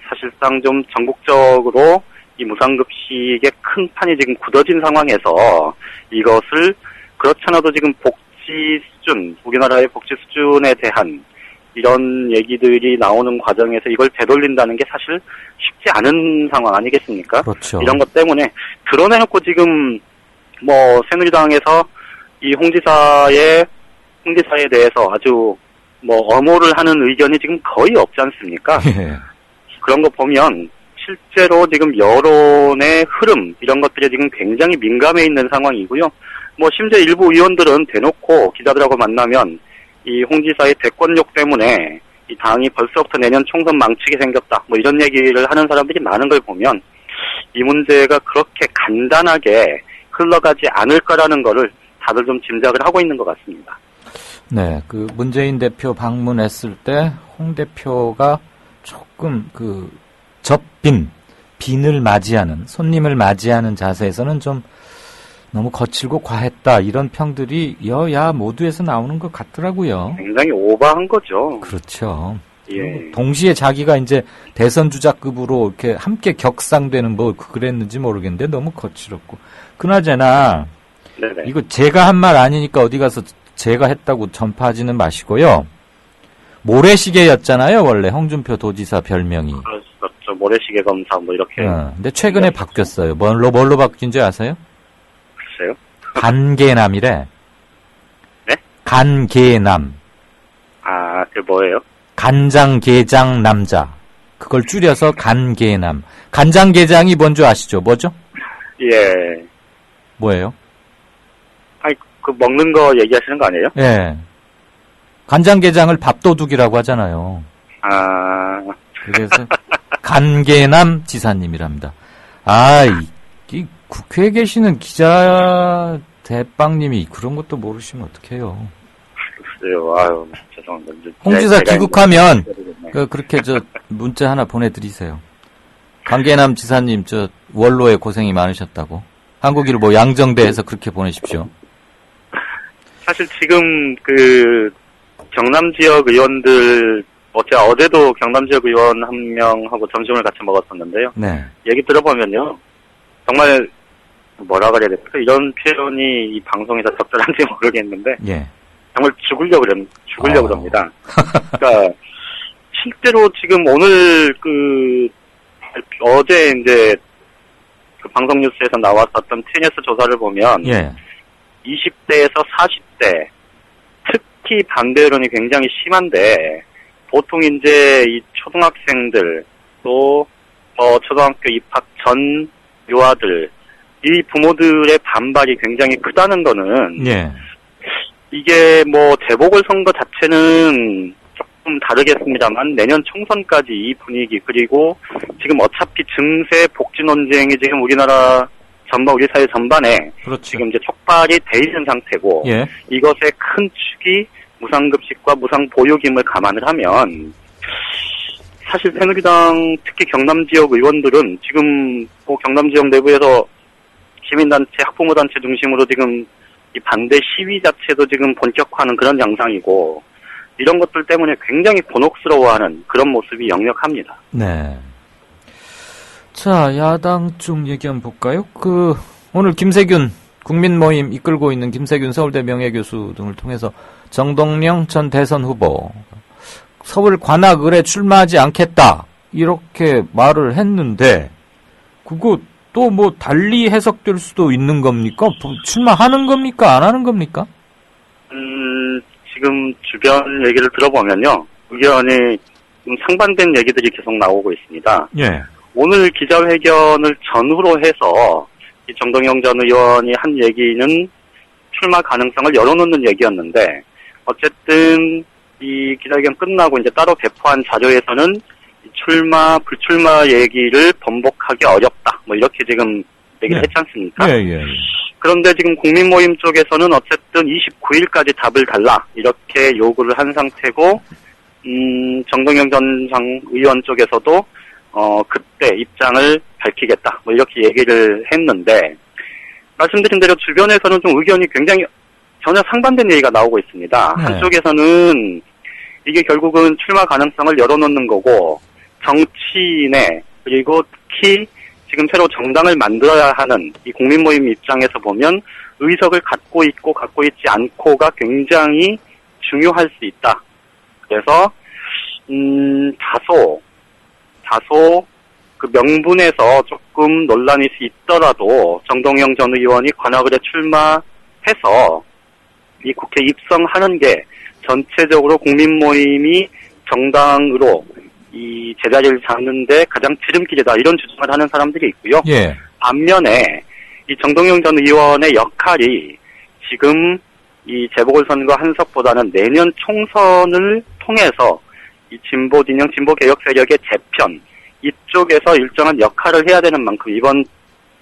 R: 사실상 좀 전국적으로 이 무상급식의 큰 판이 지금 굳어진 상황에서 이것을 그렇잖아도 지금 복지 수준, 우리나라의 복지 수준에 대한 이런 얘기들이 나오는 과정에서 이걸 되돌린다는 게 사실 쉽지 않은 상황 아니겠습니까?
A: 그렇죠.
R: 이런 것 때문에 드러내놓고 지금 새누리당에서 이 홍 지사에 대해서 아주 엄호를 하는 의견이 지금 거의 없지 않습니까?
A: 예.
R: 그런 거 보면 실제로 지금 여론의 흐름 이런 것들이 지금 굉장히 민감해 있는 상황이고요. 심지어 일부 의원들은 대놓고 기자들하고 만나면 이 홍 지사의 대권욕 때문에 이 당이 벌써부터 내년 총선 망치게 생겼다 이런 얘기를 하는 사람들이 많은 걸 보면 이 문제가 그렇게 간단하게 흘러가지 않을 거라는 거를 다들 좀 짐작을 하고 있는 것 같습니다.
A: 네, 그 문재인 대표 방문했을 때 홍 대표가 조금 빈을 맞이하는, 손님을 맞이하는 자세에서는 좀 너무 거칠고 과했다, 이런 평들이 여야 모두에서 나오는 것 같더라고요.
R: 굉장히 오버한 거죠.
A: 그렇죠.
R: 예.
A: 동시에 자기가 이제 대선 주자급으로 이렇게 함께 격상되는 그랬는지 모르겠는데 너무 거칠었고. 그나저나
R: 네네.
A: 이거 제가 한 말 아니니까 어디 가서 제가 했다고 전파하지는 마시고요. 모래시계였잖아요, 원래 홍준표 도지사 별명이.
R: 그렇죠. 모래시계 검사 이렇게.
A: 근데 최근에 바뀌었어요. 뭘로 바뀐지 아세요?
R: 글쎄요.
A: 간계남이래.
R: 네?
A: 간계남.
R: 아, 그게 뭐예요?
A: 간장게장 남자. 그걸 줄여서 간계남. 간장게장이 뭔지 아시죠? 뭐죠?
R: 예.
A: 뭐예요?
R: 아니, 먹는 거 얘기하시는 거 아니에요?
A: 예. 간장게장을 밥도둑이라고 하잖아요.
R: 아.
A: 그래서 간계남 지사님이랍니다. 이 국회에 계시는 기자 대빵님이 그런 것도 모르시면 어떡해요.
R: 모르겠어요. 아유, 죄송합니다.
A: 홍 지사 귀국하면 그렇게 문자 하나 보내드리세요. 강계남 지사님 원로에 고생이 많으셨다고. 한국일 양정대에서 그렇게 보내십시오.
R: 사실 지금 경남 지역 의원들 어제도 경남 지역 의원 한 명하고 점심을 같이 먹었었는데요.
A: 네.
R: 얘기 들어보면요, 정말 뭐라 그래야 될까? 이런 표현이 이 방송에서 적절한지 모르겠는데,
A: 예.
R: 정말 죽으려고 그럽니다. 그러니까 실제로 지금 오늘 어제 이제 방송 뉴스에서 나왔었던 TNS 조사를 보면,
A: 예.
R: 20대에서 40대 특히 반대 여론이 굉장히 심한데, 보통 이제 이 초등학생들 또 초등학교 입학 전 유아들 이 부모들의 반발이 굉장히 크다는 거는
A: 예.
R: 이게 재보궐선거 자체는 조금 다르겠습니다만 내년 총선까지 이 분위기 그리고 지금 어차피 증세 복지 논쟁이 지금 우리 사회 전반에
A: 그렇죠.
R: 지금 이제 촉발이 돼 있는 상태고
A: 예.
R: 이것의 큰 축이 무상급식과 무상보육임을 감안을 하면 사실 새누리당 특히 경남 지역 의원들은 지금 경남 지역 내부에서 시민단체, 학부모단체 중심으로 지금 이 반대 시위 자체도 지금 본격화하는 그런 양상이고 이런 것들 때문에 굉장히 곤혹스러워하는 그런 모습이 역력합니다.
A: 네. 자, 야당 쪽 얘기 한번 볼까요? 오늘 김세균 국민모임 이끌고 있는 김세균 서울대 명예교수 등을 통해서 정동영 전 대선 후보 서울 관악을에 출마하지 않겠다 이렇게 말을 했는데 그거 또 달리 해석될 수도 있는 겁니까? 출마하는 겁니까? 안 하는 겁니까?
R: 지금 주변 얘기를 들어보면요. 의견이 좀 상반된 얘기들이 계속 나오고 있습니다.
A: 예.
R: 오늘 기자회견을 전후로 해서 이 정동영 전 의원이 한 얘기는 출마 가능성을 열어놓는 얘기였는데 어쨌든 이 기자회견 끝나고 이제 따로 배포한 자료에서는 출마, 불출마 얘기를 번복하기 어렵다. 이렇게 지금 얘기를 했지 않습니까?
A: 예.
R: 그런데 지금 국민모임 쪽에서는 어쨌든 29일까지 답을 달라. 이렇게 요구를 한 상태고, 정동영 전 의원 쪽에서도, 그때 입장을 밝히겠다. 이렇게 얘기를 했는데, 말씀드린 대로 주변에서는 좀 의견이 굉장히 전혀 상반된 얘기가 나오고 있습니다.
A: 네.
R: 한쪽에서는 이게 결국은 출마 가능성을 열어놓는 거고, 정치인의 그리고 특히 지금 새로 정당을 만들어야 하는 이 국민모임 입장에서 보면 의석을 갖고 있고 갖고 있지 않고가 굉장히 중요할 수 있다. 그래서 다소 그 명분에서 조금 논란이 있더라도 정동영 전 의원이 관악을에 출마해서 이 국회 입성하는 게 전체적으로 국민모임이 정당으로 이 제자리를 잡는데 가장 지름길이다 이런 주장을 하는 사람들이 있고요.
A: 예.
R: 반면에 이 정동영 전 의원의 역할이 지금 이 재보궐선거 한석보다는 내년 총선을 통해서 이 진보 진영, 진보 개혁 세력의 재편 이쪽에서 일정한 역할을 해야 되는 만큼 이번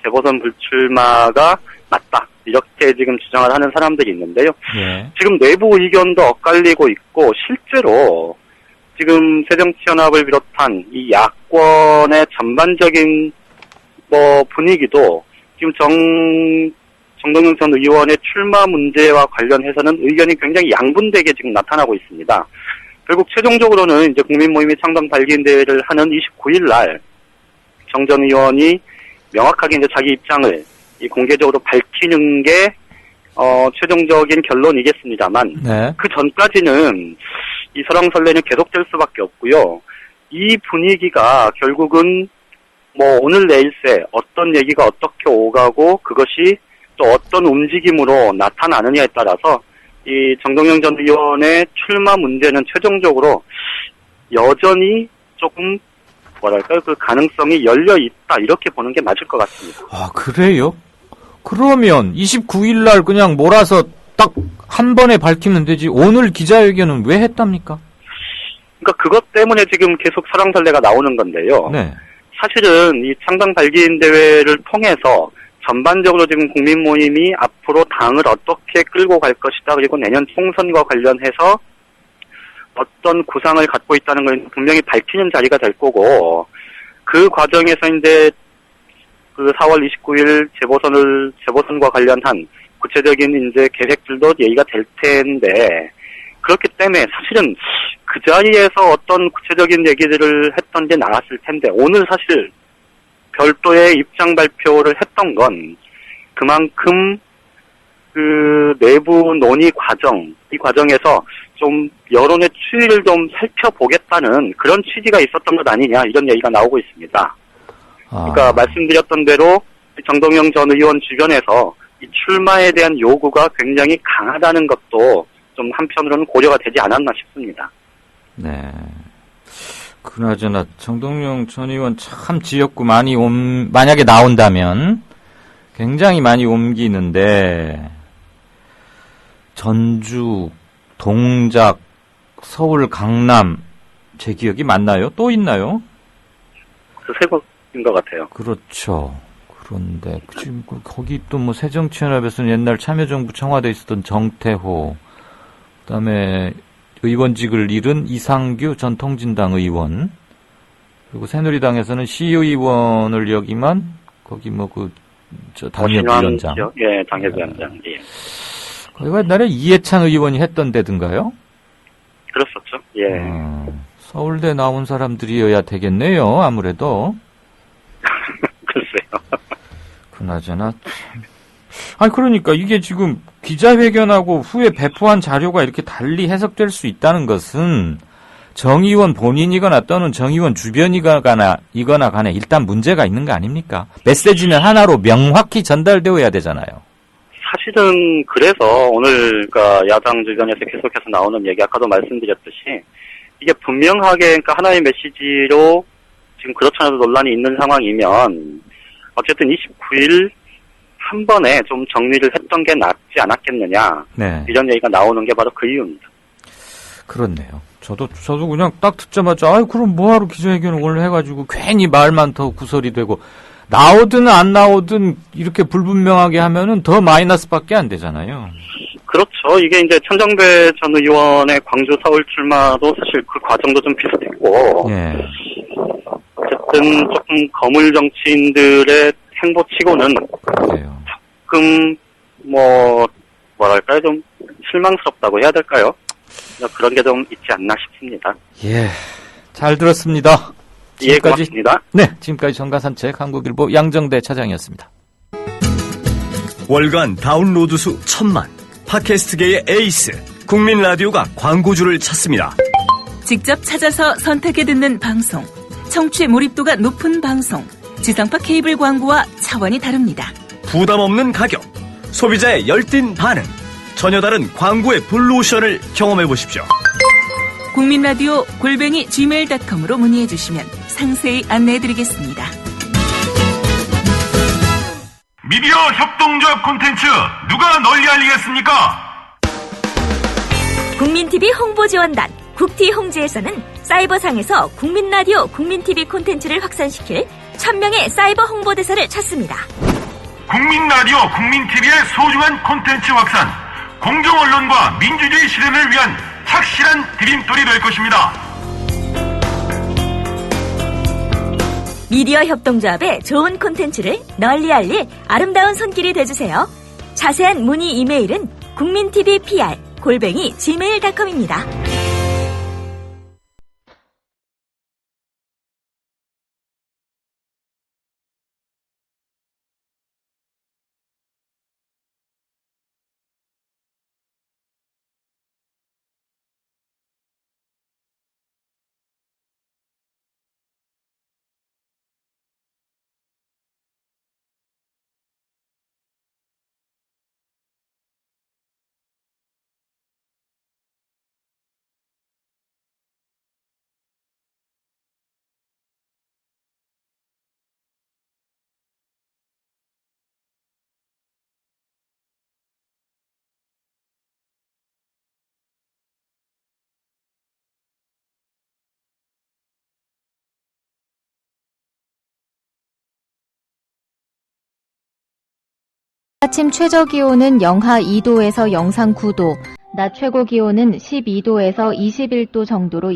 R: 재보선 불출마가 맞다. 이렇게 지금 주장을 하는 사람들이 있는데요.
A: 예.
R: 지금 내부 의견도 엇갈리고 있고 정치연합을 비롯한 이 야권의 전반적인 분위기도 지금 정동영 전 의원의 출마 문제와 관련해서는 의견이 굉장히 양분되게 지금 나타나고 있습니다. 결국 최종적으로는 이제 국민모임이 창당 발기인 대회를 하는 29일 날 정 전 의원이 명확하게 이제 자기 입장을 공개적으로 밝히는 게 최종적인 결론이겠습니다만
A: 네.
R: 그 전까지는 이 설왕설래는 계속될 수밖에 없고요. 이 분위기가 결국은 오늘 내일새 어떤 얘기가 어떻게 오가고 그것이 또 어떤 움직임으로 나타나느냐에 따라서 이 정동영 전 의원의 출마 문제는 최종적으로 여전히 조금 그 가능성이 열려 있다 이렇게 보는 게 맞을 것 같습니다.
A: 아, 그래요? 그러면 29일 날 그냥 몰아서 딱 한 번에 밝히면 되지 오늘 기자회견은 왜 했답니까?
R: 그러니까 그것 때문에 지금 계속 설왕설래가 나오는 건데요.
A: 네.
R: 사실은 이 창당 발기인 대회를 통해서 전반적으로 지금 국민 모임이 앞으로 당을 어떻게 끌고 갈 것이다. 그리고 내년 총선과 관련해서 어떤 구상을 갖고 있다는 걸 분명히 밝히는 자리가 될 거고, 그 과정에서 이제 그 4월 29일 재보선과 관련한 구체적인 이제 계획들도 얘기가 될 텐데, 그렇기 때문에 사실은 그 자리에서 어떤 구체적인 얘기들을 했던 게 나왔을 텐데, 오늘 사실 별도의 입장 발표를 했던 건 그만큼 그 내부 논의 과정, 이 과정에서 좀 여론의 추이를 좀 살펴보겠다는 그런 취지가 있었던 것 아니냐, 이런 얘기가 나오고 있습니다. 그러니까 말씀드렸던 대로 정동영 전 의원 주변에서 이 출마에 대한 요구가 굉장히 강하다는 것도 좀 한편으로는 고려가 되지 않았나 싶습니다.
A: 네. 그나저나 정동영 전 의원 참 지역구 많이 만약에 나온다면 굉장히 많이 옮기는데, 전주, 동작, 서울, 강남, 제 기억이 맞나요? 또 있나요?
R: 그 세 곳인 것 같아요.
A: 그렇죠. 그런데 지금 거기 또 뭐 새정치연합에서는 옛날 참여정부 청와대에 있었던 정태호, 그다음에 의원직을 잃은 이상규 전 통진당 의원, 그리고 새누리당에서는 시의원을 역임한 거기 당협위원장.
R: 예, 당협위원장. 예.
A: 거기가 옛날에 이해찬 의원이 했던 데든가요?
R: 그렇었죠. 예.
A: 서울대 나온 사람들이어야 되겠네요, 아무래도.
R: 글쎄요.
A: 그나저나 참. 아니 그러니까 이게 지금 기자회견하고 후에 배포한 자료가 이렇게 달리 해석될 수 있다는 것은 정 의원 본인이거나 또는 정 의원 주변이거나 간에 일단 문제가 있는 거 아닙니까? 메시지는 하나로 명확히 전달되어야 되잖아요.
R: 사실은 그래서 오늘 그러니까 야당 주변에서 계속해서 나오는 얘기, 아까도 말씀드렸듯이 이게 분명하게 그러니까 하나의 메시지로 지금 그렇잖아도 논란이 있는 상황이면 어쨌든 29일 한 번에 좀 정리를 했던 게 낫지 않았겠느냐.
A: 네.
R: 이런 얘기가 나오는 게 바로 그 이유입니다.
A: 그렇네요. 저도 그냥 딱 듣자마자, 그럼 뭐하러 기자회견을 오늘 해가지고 괜히 말만 더 구설이 되고, 나오든 안 나오든 이렇게 불분명하게 하면은 더 마이너스밖에 안 되잖아요.
R: 그렇죠. 이게 이제 천정배 전 의원의 광주 서울 출마도 사실 그 과정도 좀 비슷했고,
A: 예.
R: 어쨌든 조금 거물 정치인들의 행보치고는 조금 뭐랄까요, 좀 실망스럽다고 해야 될까요? 그런 게 좀 있지 않나 싶습니다.
A: 예, 잘 들었습니다.
R: 예, 고맙습니다.
A: 네, 지금까지 정가산책 한국일보 양정대 차장이었습니다.
S: 월간 다운로드 수 1000만, 팟캐스트계의 에이스 국민 라디오가 광고주를 찾습니다.
J: 직접 찾아서 선택해 듣는 방송, 청취 몰입도가 높은 방송, 지상파 케이블 광고와 차원이 다릅니다.
S: 부담 없는 가격, 소비자의 열띤 반응, 전혀 다른 광고의 블루오션을 경험해 보십시오.
J: 국민라디오 @gmail.com으로 문의해 주시면 상세히 안내해 드리겠습니다.
T: 미디어 협동조합 콘텐츠 누가 널리 알리겠습니까?
Q: 국민TV 홍보지원단 국티 홍지에서는 사이버상에서 국민라디오 국민TV 콘텐츠를 확산시킬 1000명의 사이버 홍보대사를 찾습니다.
T: 국민라디오 국민TV의 소중한 콘텐츠 확산, 공정언론과 민주주의 실현을 위한 착실한 디딤돌이 될 것입니다.
Q: 미디어 협동조합의 좋은 콘텐츠를 널리 알릴 아름다운 손길이 되주세요. 자세한 문의 이메일은 국민TVPR@gmail.com입니다.
E: 아침 최저 기온은 영하 2도에서 영상 9도, 낮 최고 기온은 12도에서 21도 정도로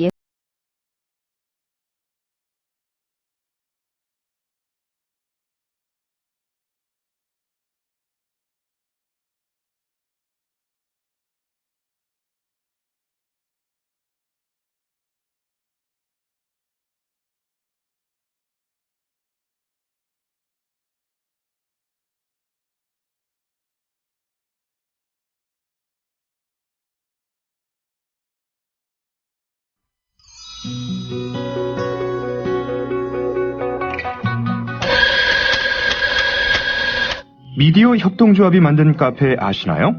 U: 미디어 협동조합이 만든 카페 아시나요?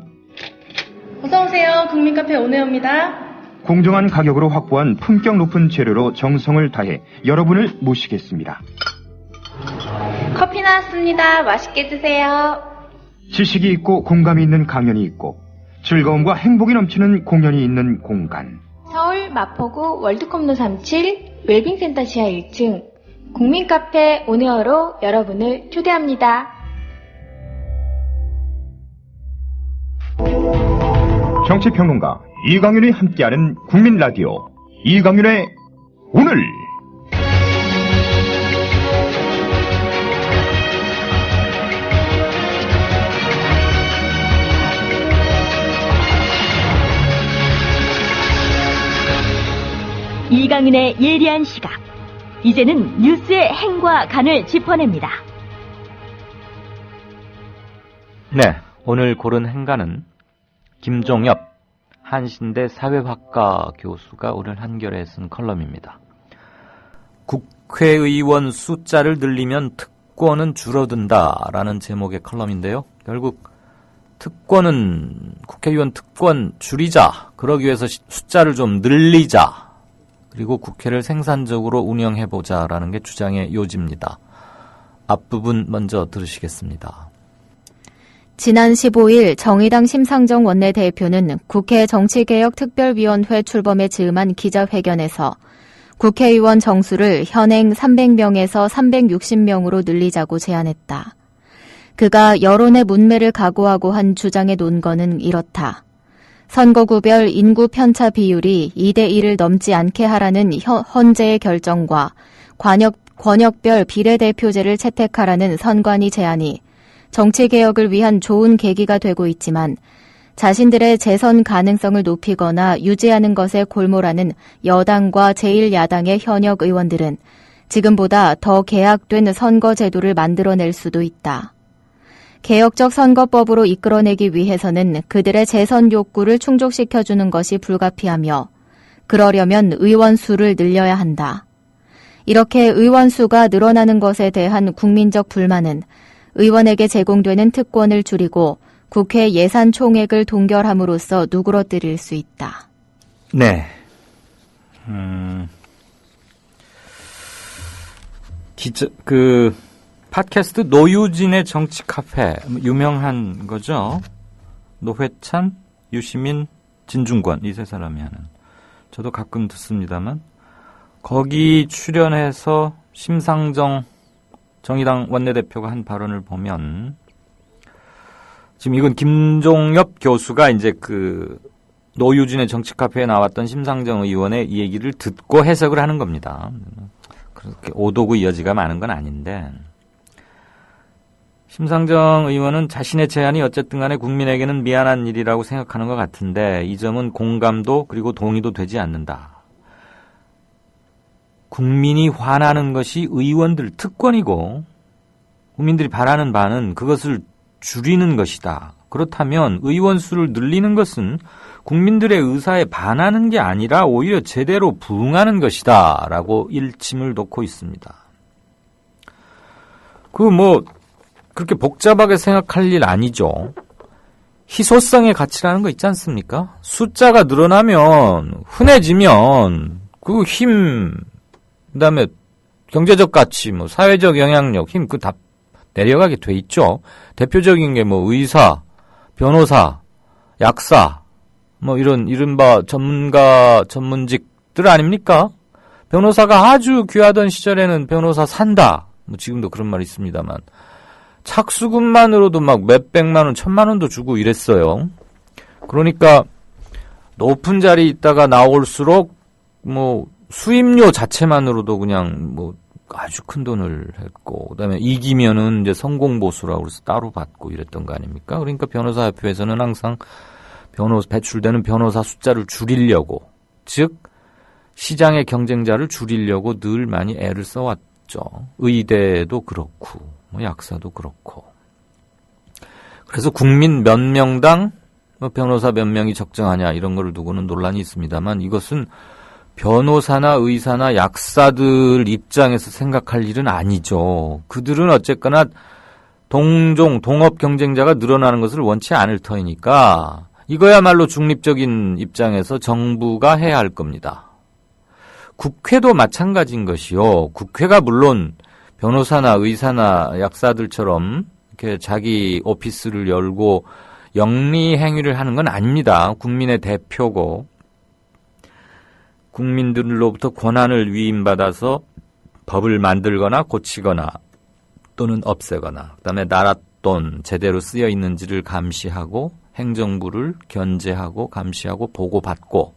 V: 어서오세요. 국민카페 오네어입니다.
U: 공정한 가격으로 확보한 품격 높은 재료로 정성을 다해 여러분을 모시겠습니다.
V: 커피 나왔습니다. 맛있게 드세요.
U: 지식이 있고 공감이 있는 강연이 있고 즐거움과 행복이 넘치는 공연이 있는 공간.
V: 서울 마포구 월드컵로 37 웰빙센터 지하 1층 국민카페 오네어로 여러분을 초대합니다.
U: 정치평론가 이강윤이 함께하는 국민라디오 이강윤의 오늘.
Q: 이강윤의 예리한 시각. 이제는 뉴스의 행과 간을 짚어냅니다.
A: 네, 오늘 고른 행간은 김종엽 한신대 사회학과 교수가 오늘 한겨레에 쓴 컬럼입니다. 국회의원 숫자를 늘리면 특권은 줄어든다라는 제목의 컬럼인데요. 결국 국회의원 특권 줄이자, 그러기 위해서 숫자를 좀 늘리자, 그리고 국회를 생산적으로 운영해보자라는 게 주장의 요지입니다. 앞부분 먼저 들으시겠습니다.
E: 지난 15일 정의당 심상정 원내대표는 국회 정치개혁특별위원회 출범에 즈음한 기자회견에서 국회의원 정수를 현행 300명에서 360명으로 늘리자고 제안했다. 그가 여론의 문매를 각오하고 한 주장의 논거는 이렇다. 선거구별 인구 편차 비율이 2대1을 넘지 않게 하라는 헌재의 결정과 권역별 비례대표제를 채택하라는 선관위 제안이 정치개혁을 위한 좋은 계기가 되고 있지만 자신들의 재선 가능성을 높이거나 유지하는 것에 골몰하는 여당과 제1야당의 현역 의원들은 지금보다 더 개혁된 선거제도를 만들어낼 수도 있다. 개혁적 선거법으로 이끌어내기 위해서는 그들의 재선 욕구를 충족시켜주는 것이 불가피하며 그러려면 의원 수를 늘려야 한다. 이렇게 의원 수가 늘어나는 것에 대한 국민적 불만은 의원에게 제공되는 특권을 줄이고 국회 예산 총액을 동결함으로써 누그러뜨릴 수 있다.
A: 네. 팟캐스트 노유진의 정치 카페, 유명한 거죠. 노회찬, 유시민, 진중권, 이 세 사람이 하는. 저도 가끔 듣습니다만, 거기 출연해서 심상정 정의당 원내대표가 한 발언을 보면, 지금 이건 김종엽 교수가 이제 노유진의 정치 카페에 나왔던 심상정 의원의 이 얘기를 듣고 해석을 하는 겁니다. 그렇게 오도구 여지가 많은 건 아닌데, 심상정 의원은 자신의 제안이 어쨌든 간에 국민에게는 미안한 일이라고 생각하는 것 같은데 이 점은 공감도 그리고 동의도 되지 않는다. 국민이 화나는 것이 의원들 특권이고 국민들이 바라는 바는 그것을 줄이는 것이다. 그렇다면 의원 수를 늘리는 것은 국민들의 의사에 반하는 게 아니라 오히려 제대로 부응하는 것이다. 라고 일침을 놓고 있습니다. 그렇게 복잡하게 생각할 일 아니죠. 희소성의 가치라는 거 있지 않습니까? 숫자가 늘어나면, 흔해지면, 그다음에 경제적 가치, 사회적 영향력, 힘, 다 내려가게 돼 있죠. 대표적인 게 의사, 변호사, 약사, 이른바 전문직들 아닙니까? 변호사가 아주 귀하던 시절에는 변호사 산다. 지금도 그런 말이 있습니다만. 착수금만으로도 막 몇백만 원, 1,000만 원도 주고 이랬어요. 그러니까 높은 자리에 있다가 나올수록 뭐 수임료 자체만으로도 그냥 뭐 아주 큰 돈을 했고, 그다음에 이기면은 이제 성공보수라고 그래서 따로 받고 이랬던 거 아닙니까? 그러니까 변호사협회에서는 항상 배출되는 변호사 숫자를 줄이려고, 즉 시장의 경쟁자를 줄이려고 늘 많이 애를 써왔죠. 의대도 그렇고 뭐 약사도 그렇고. 그래서 국민 몇 명당 변호사 몇 명이 적정하냐 이런 거를 두고는 논란이 있습니다만, 이것은 변호사나 의사나 약사들 입장에서 생각할 일은 아니죠. 그들은 어쨌거나 동업 경쟁자가 늘어나는 것을 원치 않을 터이니까 이거야말로 중립적인 입장에서 정부가 해야 할 겁니다. 국회도 마찬가지인 것이요. 국회가 물론 변호사나 의사나 약사들처럼 이렇게 자기 오피스를 열고 영리 행위를 하는 건 아닙니다. 국민의 대표고 국민들로부터 권한을 위임받아서 법을 만들거나 고치거나 또는 없애거나, 그다음에 나라 돈 제대로 쓰여 있는지를 감시하고 행정부를 견제하고 감시하고 보고받고,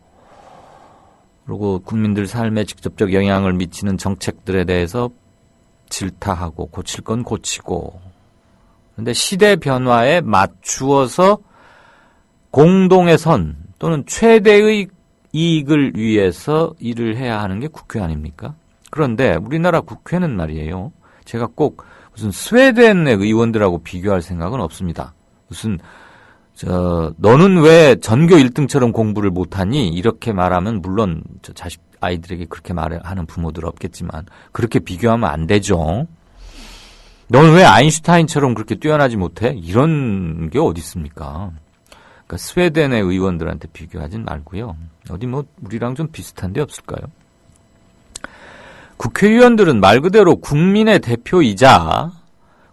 A: 그리고 국민들 삶에 직접적 영향을 미치는 정책들에 대해서 질타하고 고칠 건 고치고. 그런데 시대 변화에 맞추어서 공동의 선 또는 최대의 이익을 위해서 일을 해야 하는 게 국회 아닙니까? 그런데 우리나라 국회는 말이에요. 제가 꼭 무슨 스웨덴의 의원들하고 비교할 생각은 없습니다. 무슨 너는 왜 전교 1등처럼 공부를 못하니? 이렇게 말하면 물론 자식 아이들에게 그렇게 말하는 부모들 없겠지만 그렇게 비교하면 안 되죠. 너는 왜 아인슈타인처럼 그렇게 뛰어나지 못해? 이런 게 어디 있습니까? 그러니까 스웨덴의 의원들한테 비교하진 말고요. 어디 뭐 우리랑 좀 비슷한 데 없을까요? 국회의원들은 말 그대로 국민의 대표이자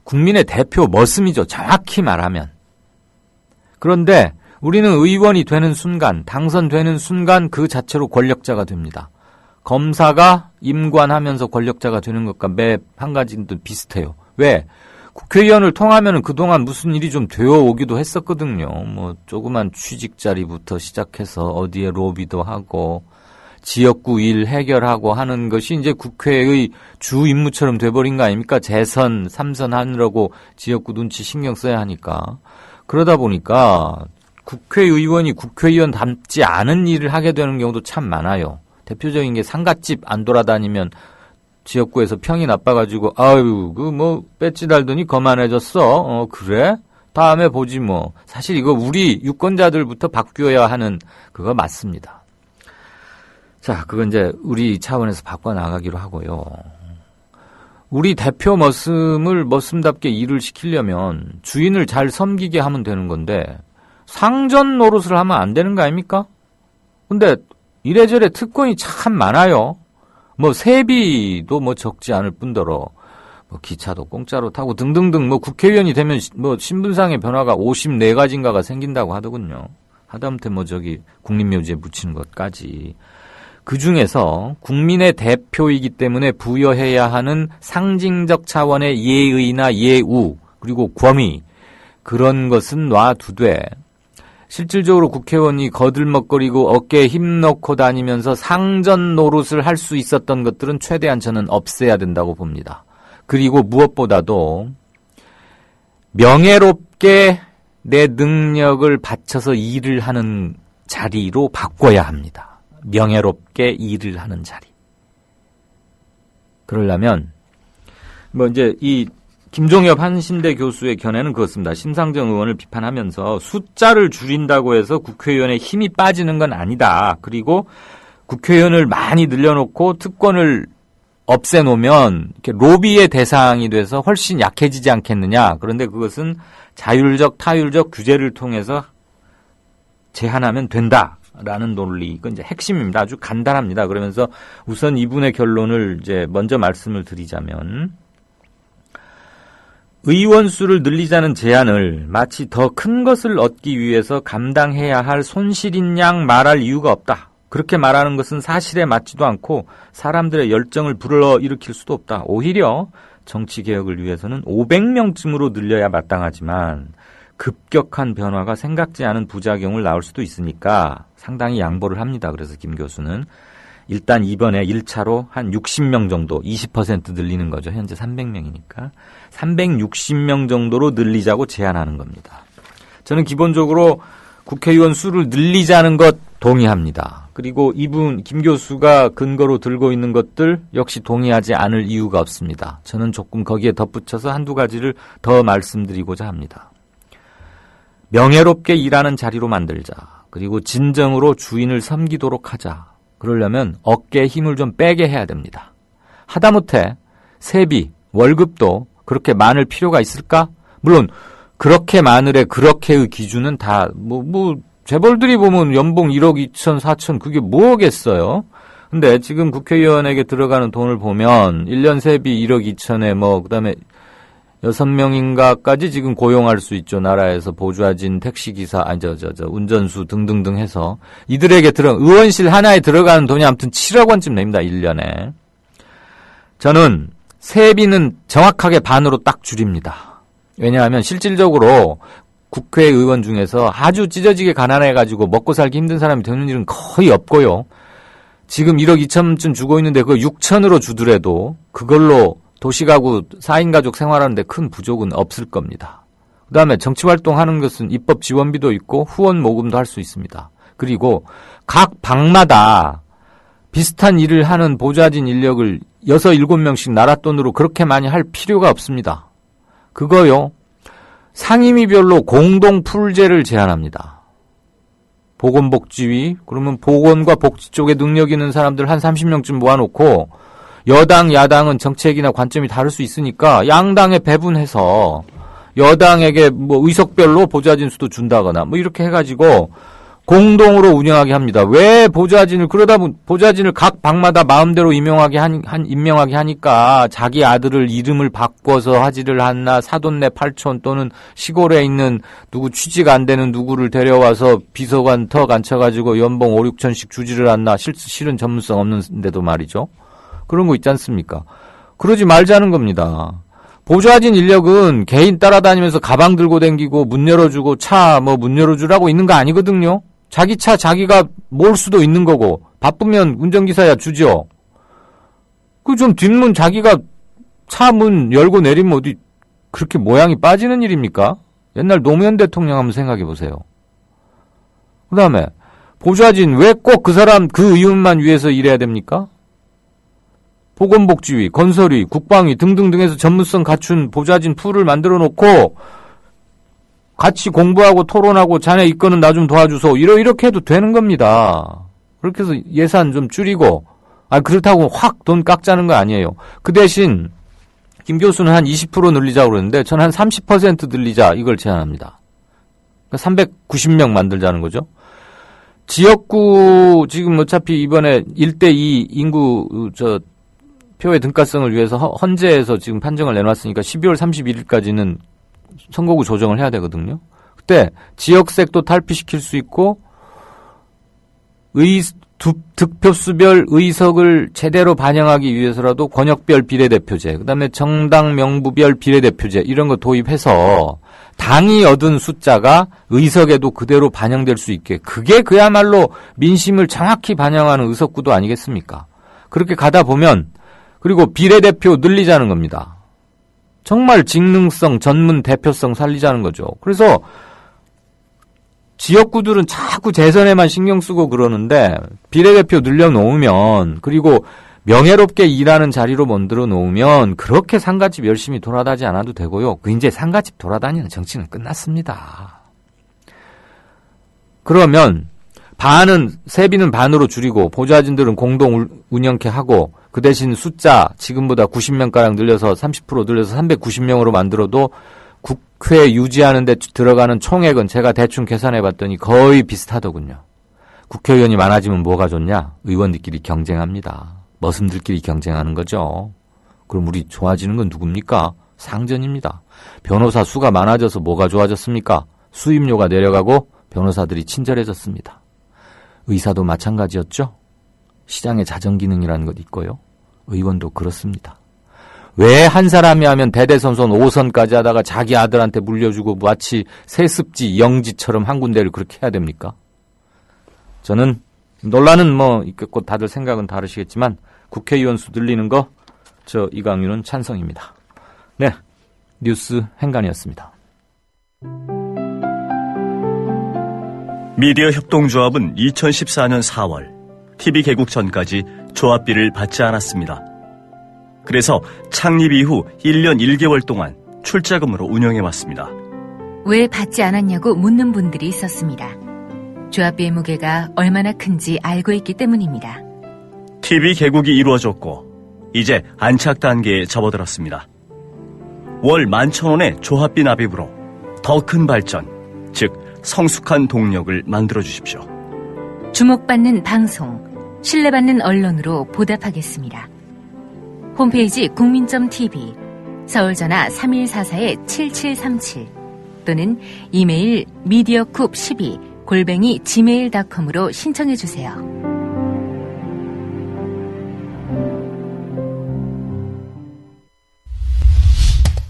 A: 국민의 대표 머슴이죠. 정확히 말하면. 그런데 우리는 의원이 되는 순간, 당선되는 순간 그 자체로 권력자가 됩니다. 검사가 임관하면서 권력자가 되는 것과 매 한 가지도 비슷해요. 왜? 국회의원을 통하면 그동안 무슨 일이 좀 되어 오기도 했었거든요. 뭐 조그만 취직 자리부터 시작해서 어디에 로비도 하고 지역구 일 해결하고 하는 것이 이제 국회의 주 임무처럼 돼버린 거 아닙니까? 재선, 3선 하느라고 지역구 눈치 신경 써야 하니까. 그러다 보니까 국회의원이 국회의원답지 않은 일을 하게 되는 경우도 참 많아요. 대표적인 게 상갓집 안 돌아다니면 지역구에서 평이 나빠가지고 아유 그 뭐 배지 달더니 거만해졌어. 그래? 다음에 보지 뭐. 사실 이거 우리 유권자들부터 바뀌어야 하는 그거 맞습니다. 자, 그건 이제 우리 차원에서 바꿔나가기로 하고요. 우리 대표 머슴을 머슴답게 일을 시키려면 주인을 잘 섬기게 하면 되는 건데 상전 노릇을 하면 안 되는 거 아닙니까? 근데 이래저래 특권이 참 많아요. 뭐 세비도 뭐 적지 않을 뿐더러 뭐 기차도 공짜로 타고 등등등 뭐 국회의원이 되면 뭐 신분상의 변화가 54가지인가가 생긴다고 하더군요. 하다못해 뭐 저기 국립묘지에 묻히는 것까지. 그 중에서 국민의 대표이기 때문에 부여해야 하는 상징적 차원의 예의나 예우 그리고 권위 그런 것은 놔두되 실질적으로 국회의원이 거들먹거리고 어깨에 힘 넣고 다니면서 상전 노릇을 할 수 있었던 것들은 최대한 저는 없애야 된다고 봅니다. 그리고 무엇보다도 명예롭게 내 능력을 바쳐서 일을 하는 자리로 바꿔야 합니다. 명예롭게 일을 하는 자리. 그러려면 뭐 이제 이 김종엽 한신대 교수의 견해는 그렇습니다. 심상정 의원을 비판하면서 숫자를 줄인다고 해서 국회의원의 힘이 빠지는 건 아니다. 그리고 국회의원을 많이 늘려놓고 특권을 없애놓으면 이렇게 로비의 대상이 돼서 훨씬 약해지지 않겠느냐. 그런데 그것은 자율적, 타율적 규제를 통해서 제한하면 된다라는 논리. 이건 이제 핵심입니다. 아주 간단합니다. 그러면서 우선 이분의 결론을 이제 먼저 말씀을 드리자면 의원 수를 늘리자는 제안을 마치 더 큰 것을 얻기 위해서 감당해야 할 손실인 양 말할 이유가 없다. 그렇게 말하는 것은 사실에 맞지도 않고 사람들의 열정을 불러일으킬 수도 없다. 오히려 정치개혁을 위해서는 500명쯤으로 늘려야 마땅하지만 급격한 변화가 생각지 않은 부작용을 낳을 수도 있으니까 상당히 양보를 합니다. 그래서 김 교수는 일단 이번에 1차로 한 60명 정도, 20% 늘리는 거죠. 현재 300명이니까. 360명 정도로 늘리자고 제안하는 겁니다. 저는 기본적으로 국회의원 수를 늘리자는 것 동의합니다. 그리고 이분 김 교수가 근거로 들고 있는 것들 역시 동의하지 않을 이유가 없습니다. 저는 조금 거기에 덧붙여서 한두 가지를 더 말씀드리고자 합니다. 명예롭게 일하는 자리로 만들자. 그리고 진정으로 주인을 섬기도록 하자. 그러려면 어깨에 힘을 좀 빼게 해야 됩니다. 하다못해 세비, 월급도 그렇게 많을 필요가 있을까? 물론 그렇게 많을의 그렇게의 기준은 다 재벌들이 보면 연봉 1억 2천, 4천 그게 뭐겠어요? 근데 지금 국회의원에게 들어가는 돈을 보면 1년 세비 1억 2천에 그다음에 6명인가까지 지금 고용할 수 있죠. 나라에서 보좌진, 택시기사, 운전수 등등등 해서 이들에게 의원실 하나에 들어가는 돈이 아무튼 7억 원쯤 냅니다. 1년에. 저는 세비는 정확하게 반으로 딱 줄입니다. 왜냐하면 실질적으로 국회의원 중에서 아주 찢어지게 가난해가지고 먹고 살기 힘든 사람이 되는 일은 거의 없고요. 지금 1억 2천쯤 주고 있는데 그거 6천으로 주더라도 그걸로 도시가구 4인 가족 생활하는데 큰 부족은 없을 겁니다. 그다음에 정치활동하는 것은 입법 지원비도 있고 후원 모금도 할 수 있습니다. 그리고 각 방마다 비슷한 일을 하는 보좌진 인력을 6, 7명씩 나라 돈으로 그렇게 많이 할 필요가 없습니다. 그거요. 상임위별로 공동 풀제를 제안합니다. 보건복지위, 그러면 보건과 복지 쪽에 능력 있는 사람들 한 30명쯤 모아놓고 여당, 야당은 정책이나 관점이 다를 수 있으니까 양당에 배분해서 여당에게 의석별로 보좌진 수도 준다거나 이렇게 해가지고 공동으로 운영하게 합니다. 왜 보좌진을 그러다 보면 보좌진을 각 방마다 마음대로 임명하게 하니까 자기 아들을 이름을 바꿔서 하지를 않나 사돈네 팔촌 또는 시골에 있는 누구 취직 안 되는 누구를 데려와서 비서관 턱 앉혀가지고 연봉 5, 6천씩 주지를 않나 실은 전문성 없는데도 말이죠. 그런 거 있지 않습니까? 그러지 말자는 겁니다. 보좌진 인력은 개인 따라다니면서 가방 들고 다니고 문 열어주고 차 문 열어주라고 있는 거 아니거든요. 자기 차 자기가 몰 수도 있는 거고 바쁘면 운전기사야 주죠. 그 좀 뒷문 자기가 차 문 열고 내리면 어디 그렇게 모양이 빠지는 일입니까? 옛날 노무현 대통령 한번 생각해 보세요. 그 다음에 보좌진 왜 꼭 그 사람 그 의원만 위해서 일해야 됩니까? 보건복지위, 건설위, 국방위 등등등에서 전문성 갖춘 보좌진 풀을 만들어 놓고 같이 공부하고 토론하고 자네 이거는 나 좀 도와주소. 이렇게 해도 되는 겁니다. 그렇게 해서 예산 좀 줄이고 그렇다고 확 돈 깎자는 거 아니에요. 그 대신 김 교수는 한 20% 늘리자고 그러는데 저는 한 30% 늘리자 이걸 제안합니다. 그러니까 390명 만들자는 거죠. 지역구 지금 어차피 이번에 1대2 인구 표의 등가성을 위해서 헌재에서 지금 판정을 내놨으니까 12월 31일까지는 선거구 조정을 해야 되거든요. 그때 지역색도 탈피시킬 수 있고 득표수별 의석을 제대로 반영하기 위해서라도 권역별 비례대표제, 그다음에 정당 명부별 비례대표제 이런 거 도입해서 당이 얻은 숫자가 의석에도 그대로 반영될 수 있게 그게 그야말로 민심을 정확히 반영하는 의석구도 아니겠습니까? 그렇게 가다 보면 그리고 비례대표 늘리자는 겁니다. 정말 직능성, 전문 대표성 살리자는 거죠. 그래서 지역구들은 자꾸 재선에만 신경 쓰고 그러는데 비례대표 늘려놓으면 그리고 명예롭게 일하는 자리로 만들어 놓으면 그렇게 상가집 열심히 돌아다니지 않아도 되고요. 이제 상가집 돌아다니는 정치는 끝났습니다. 그러면 세비는 반으로 줄이고 보좌진들은 공동 운영케 하고 그 대신 숫자 지금보다 90명가량 늘려서 30% 늘려서 390명으로 만들어도 국회 유지하는 데 들어가는 총액은 제가 대충 계산해 봤더니 거의 비슷하더군요. 국회의원이 많아지면 뭐가 좋냐? 의원들끼리 경쟁합니다. 머슴들끼리 경쟁하는 거죠. 그럼 우리 좋아지는 건 누굽니까? 상전입니다. 변호사 수가 많아져서 뭐가 좋아졌습니까? 수임료가 내려가고 변호사들이 친절해졌습니다. 의사도 마찬가지였죠. 시장의 자정기능이라는 것 있고요. 의원도 그렇습니다. 왜 한 사람이 하면 대대손손 5선까지 하다가 자기 아들한테 물려주고 마치 세습지, 영지처럼 한 군데를 그렇게 해야 됩니까? 저는 논란은 뭐 있겠고 다들 생각은 다르시겠지만 국회의원 수 늘리는 거 저 이강윤은 찬성입니다. 네, 뉴스 행간이었습니다.
S: 미디어 협동조합은 2014년 4월 TV 개국 전까지 조합비를 받지 않았습니다. 그래서 창립 이후 1년 1개월 동안 출자금으로 운영해왔습니다.
B: 왜 받지 않았냐고 묻는 분들이 있었습니다. 조합비의 무게가 얼마나 큰지 알고 있기 때문입니다.
S: TV 개국이 이루어졌고 이제 안착 단계에 접어들었습니다. 월 11,000원의 조합비 납입으로 더 큰 발전, 즉 성숙한 동력을 만들어 주십시오.
B: 주목받는 방송, 신뢰받는 언론으로 보답하겠습니다. 홈페이지 국민.tv, 서울전화 3144-7737 또는 이메일 mediacoup12@gmail.com으로 신청해 주세요.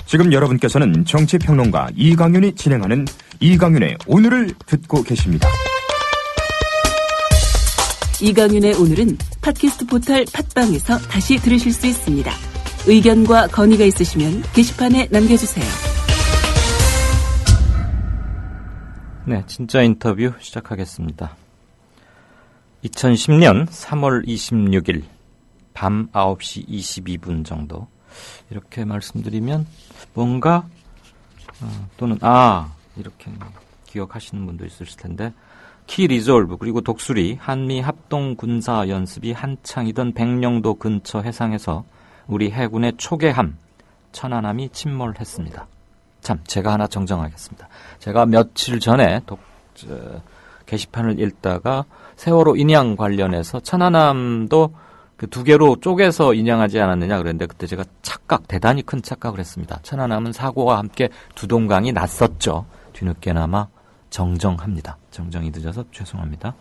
U: 지금 여러분께서는 정치평론가 이강윤이 진행하는 이강윤의 오늘을 듣고 계십니다.
J: 이강윤의 오늘은 팟캐스트 포털 팟빵에서 다시 들으실 수 있습니다. 의견과 건의가 있으시면 게시판에 남겨주세요.
A: 네, 진짜 인터뷰 시작하겠습니다. 2010년 3월 26일 밤 9시 22분 정도 이렇게 말씀드리면 뭔가 또는 이렇게 기억하시는 분도 있을 텐데 키 리졸브 그리고 독수리 한미 합동 군사 연습이 한창이던 백령도 근처 해상에서 우리 해군의 초계함 천안함이 침몰했습니다. 참 제가 하나 정정하겠습니다. 제가 며칠 전에 게시판을 읽다가 세월호 인양 관련해서 천안함도 그 두 개로 쪼개서 인양하지 않았느냐 그랬는데 그때 제가 대단히 큰 착각을 했습니다. 천안함은 사고와 함께 두 동강이 났었죠. 뒤늦게나마 정정합니다. 정정이 늦어서 죄송합니다.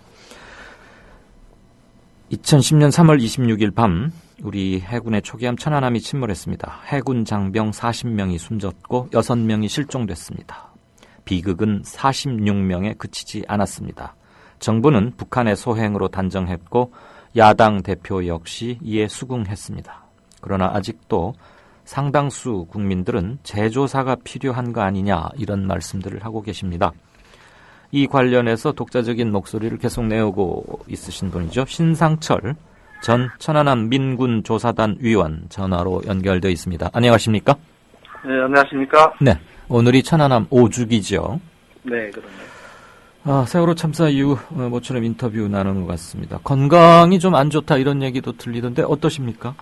A: 2010년 3월 26일 밤 우리 해군의 초기함 천안함이 침몰했습니다. 해군 장병 40명이 숨졌고 6명이 실종됐습니다. 비극은 46명에 그치지 않았습니다. 정부는 북한의 소행으로 단정했고 야당 대표 역시 이에 수긍했습니다. 그러나 아직도 상당수 국민들은 재조사가 필요한 거 아니냐 이런 말씀들을 하고 계십니다. 이 관련해서 독자적인 목소리를 계속 내오고 있으신 분이죠. 신상철 전 천안함 민군조사단 위원 전화로 연결되어 있습니다. 안녕하십니까?
C: 네, 안녕하십니까?
A: 네, 오늘이 천안함 5주기죠.
C: 네, 그렇네요.
A: 세월호 참사 이후 모처럼 인터뷰 나누는 것 같습니다. 건강이 좀 안 좋다 이런 얘기도 들리던데 어떠십니까?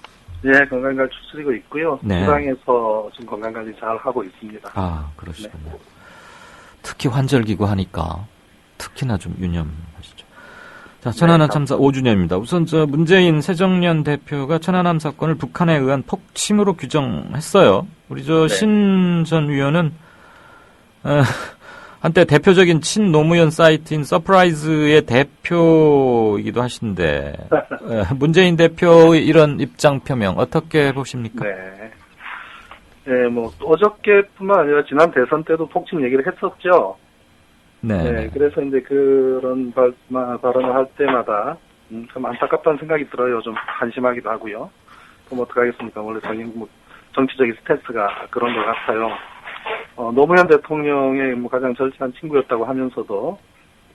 C: 네, 건강관리 추스리고 있고요.
A: 네.
C: 지방에서 지금 건강관리 잘 하고 있습니다.
A: 그러시군요. 네. 특히 환절기고 하니까 특히나 좀 유념하시죠. 자, 천안함 참사 5주년입니다. 우선 문재인 새정년 대표가 천안함 사건을 북한에 의한 폭침으로 규정했어요. 우리 신 전 위원은 한때 대표적인 친노무현 사이트인 서프라이즈의 대표이기도 하신데 문재인 대표의 이런 입장 표명 어떻게 보십니까?
C: 네, 뭐 어저께뿐만 아니라 지난 대선 때도 폭침 얘기를 했었죠. 네, 그래서 이제 그런 발언을 할 때마다 참 안타깝다는 생각이 들어요. 좀 한심하기도 하고요. 그럼 어떡하겠습니까? 원래 정치적인 스탠스가 그런 것 같아요. 노무현 대통령의 가장 절친한 친구였다고 하면서도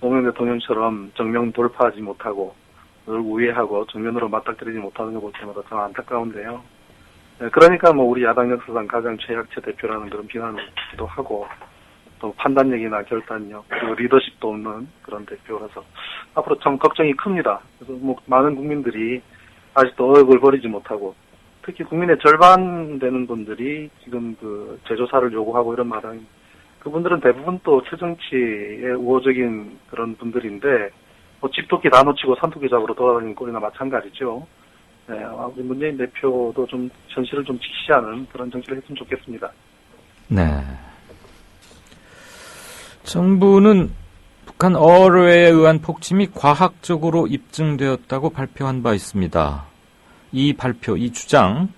C: 노무현 대통령처럼 정면 돌파하지 못하고 늘 우회하고 정면으로 맞닥뜨리지 못하는 거 볼 때마다 참 안타까운데요. 네, 그러니까 우리 야당 역사상 가장 최약체 대표라는 그런 비난을도 하고 또 판단력이나 결단력 그리고 리더십도 없는 그런 대표라서 앞으로 참 걱정이 큽니다. 그래서 많은 국민들이 아직도 어역을 버리지 못하고 특히 국민의 절반 되는 분들이 지금 재조사를 요구하고 이런 말은 그분들은 대부분 또 최정치의 우호적인 그런 분들인데 집토끼 다 놓치고 산토끼 잡으러 돌아다니는 꼴이나 마찬가지죠. 네, 우리 문재인 대표도 좀 현실을 좀 직시하는 그런 정치를 했으면 좋겠습니다.
A: 네. 정부는 북한 어뢰에 의한 폭침이 과학적으로 입증되었다고 발표한 바 있습니다. 이 발표, 이 주장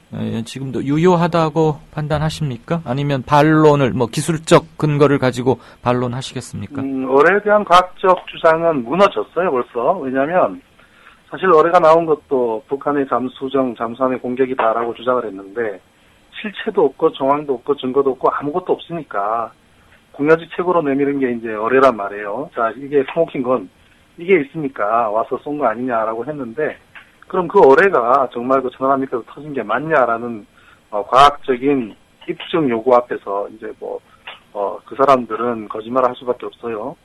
A: 지금도 유효하다고 판단하십니까? 아니면 반론을 기술적 근거를 가지고 반론하시겠습니까?
C: 어뢰에 대한 과학적 주장은 무너졌어요 벌써. 왜냐하면 사실 어뢰가 나온 것도 북한의 잠수함의 공격이다라고 주장을 했는데 실체도 없고 정황도 없고 증거도 없고 아무것도 없으니까 공여지 책으로 내미는 게 이제 어뢰란 말이에요. 자, 이게 스모킹 건 이게 있으니까 와서 쏜 거 아니냐라고 했는데 그럼 그 어뢰가 정말 그 천안함 밑에서 터진 게 맞냐라는 과학적인 입증 요구 앞에서 이제 그 사람들은 거짓말을 할 수밖에 없어요.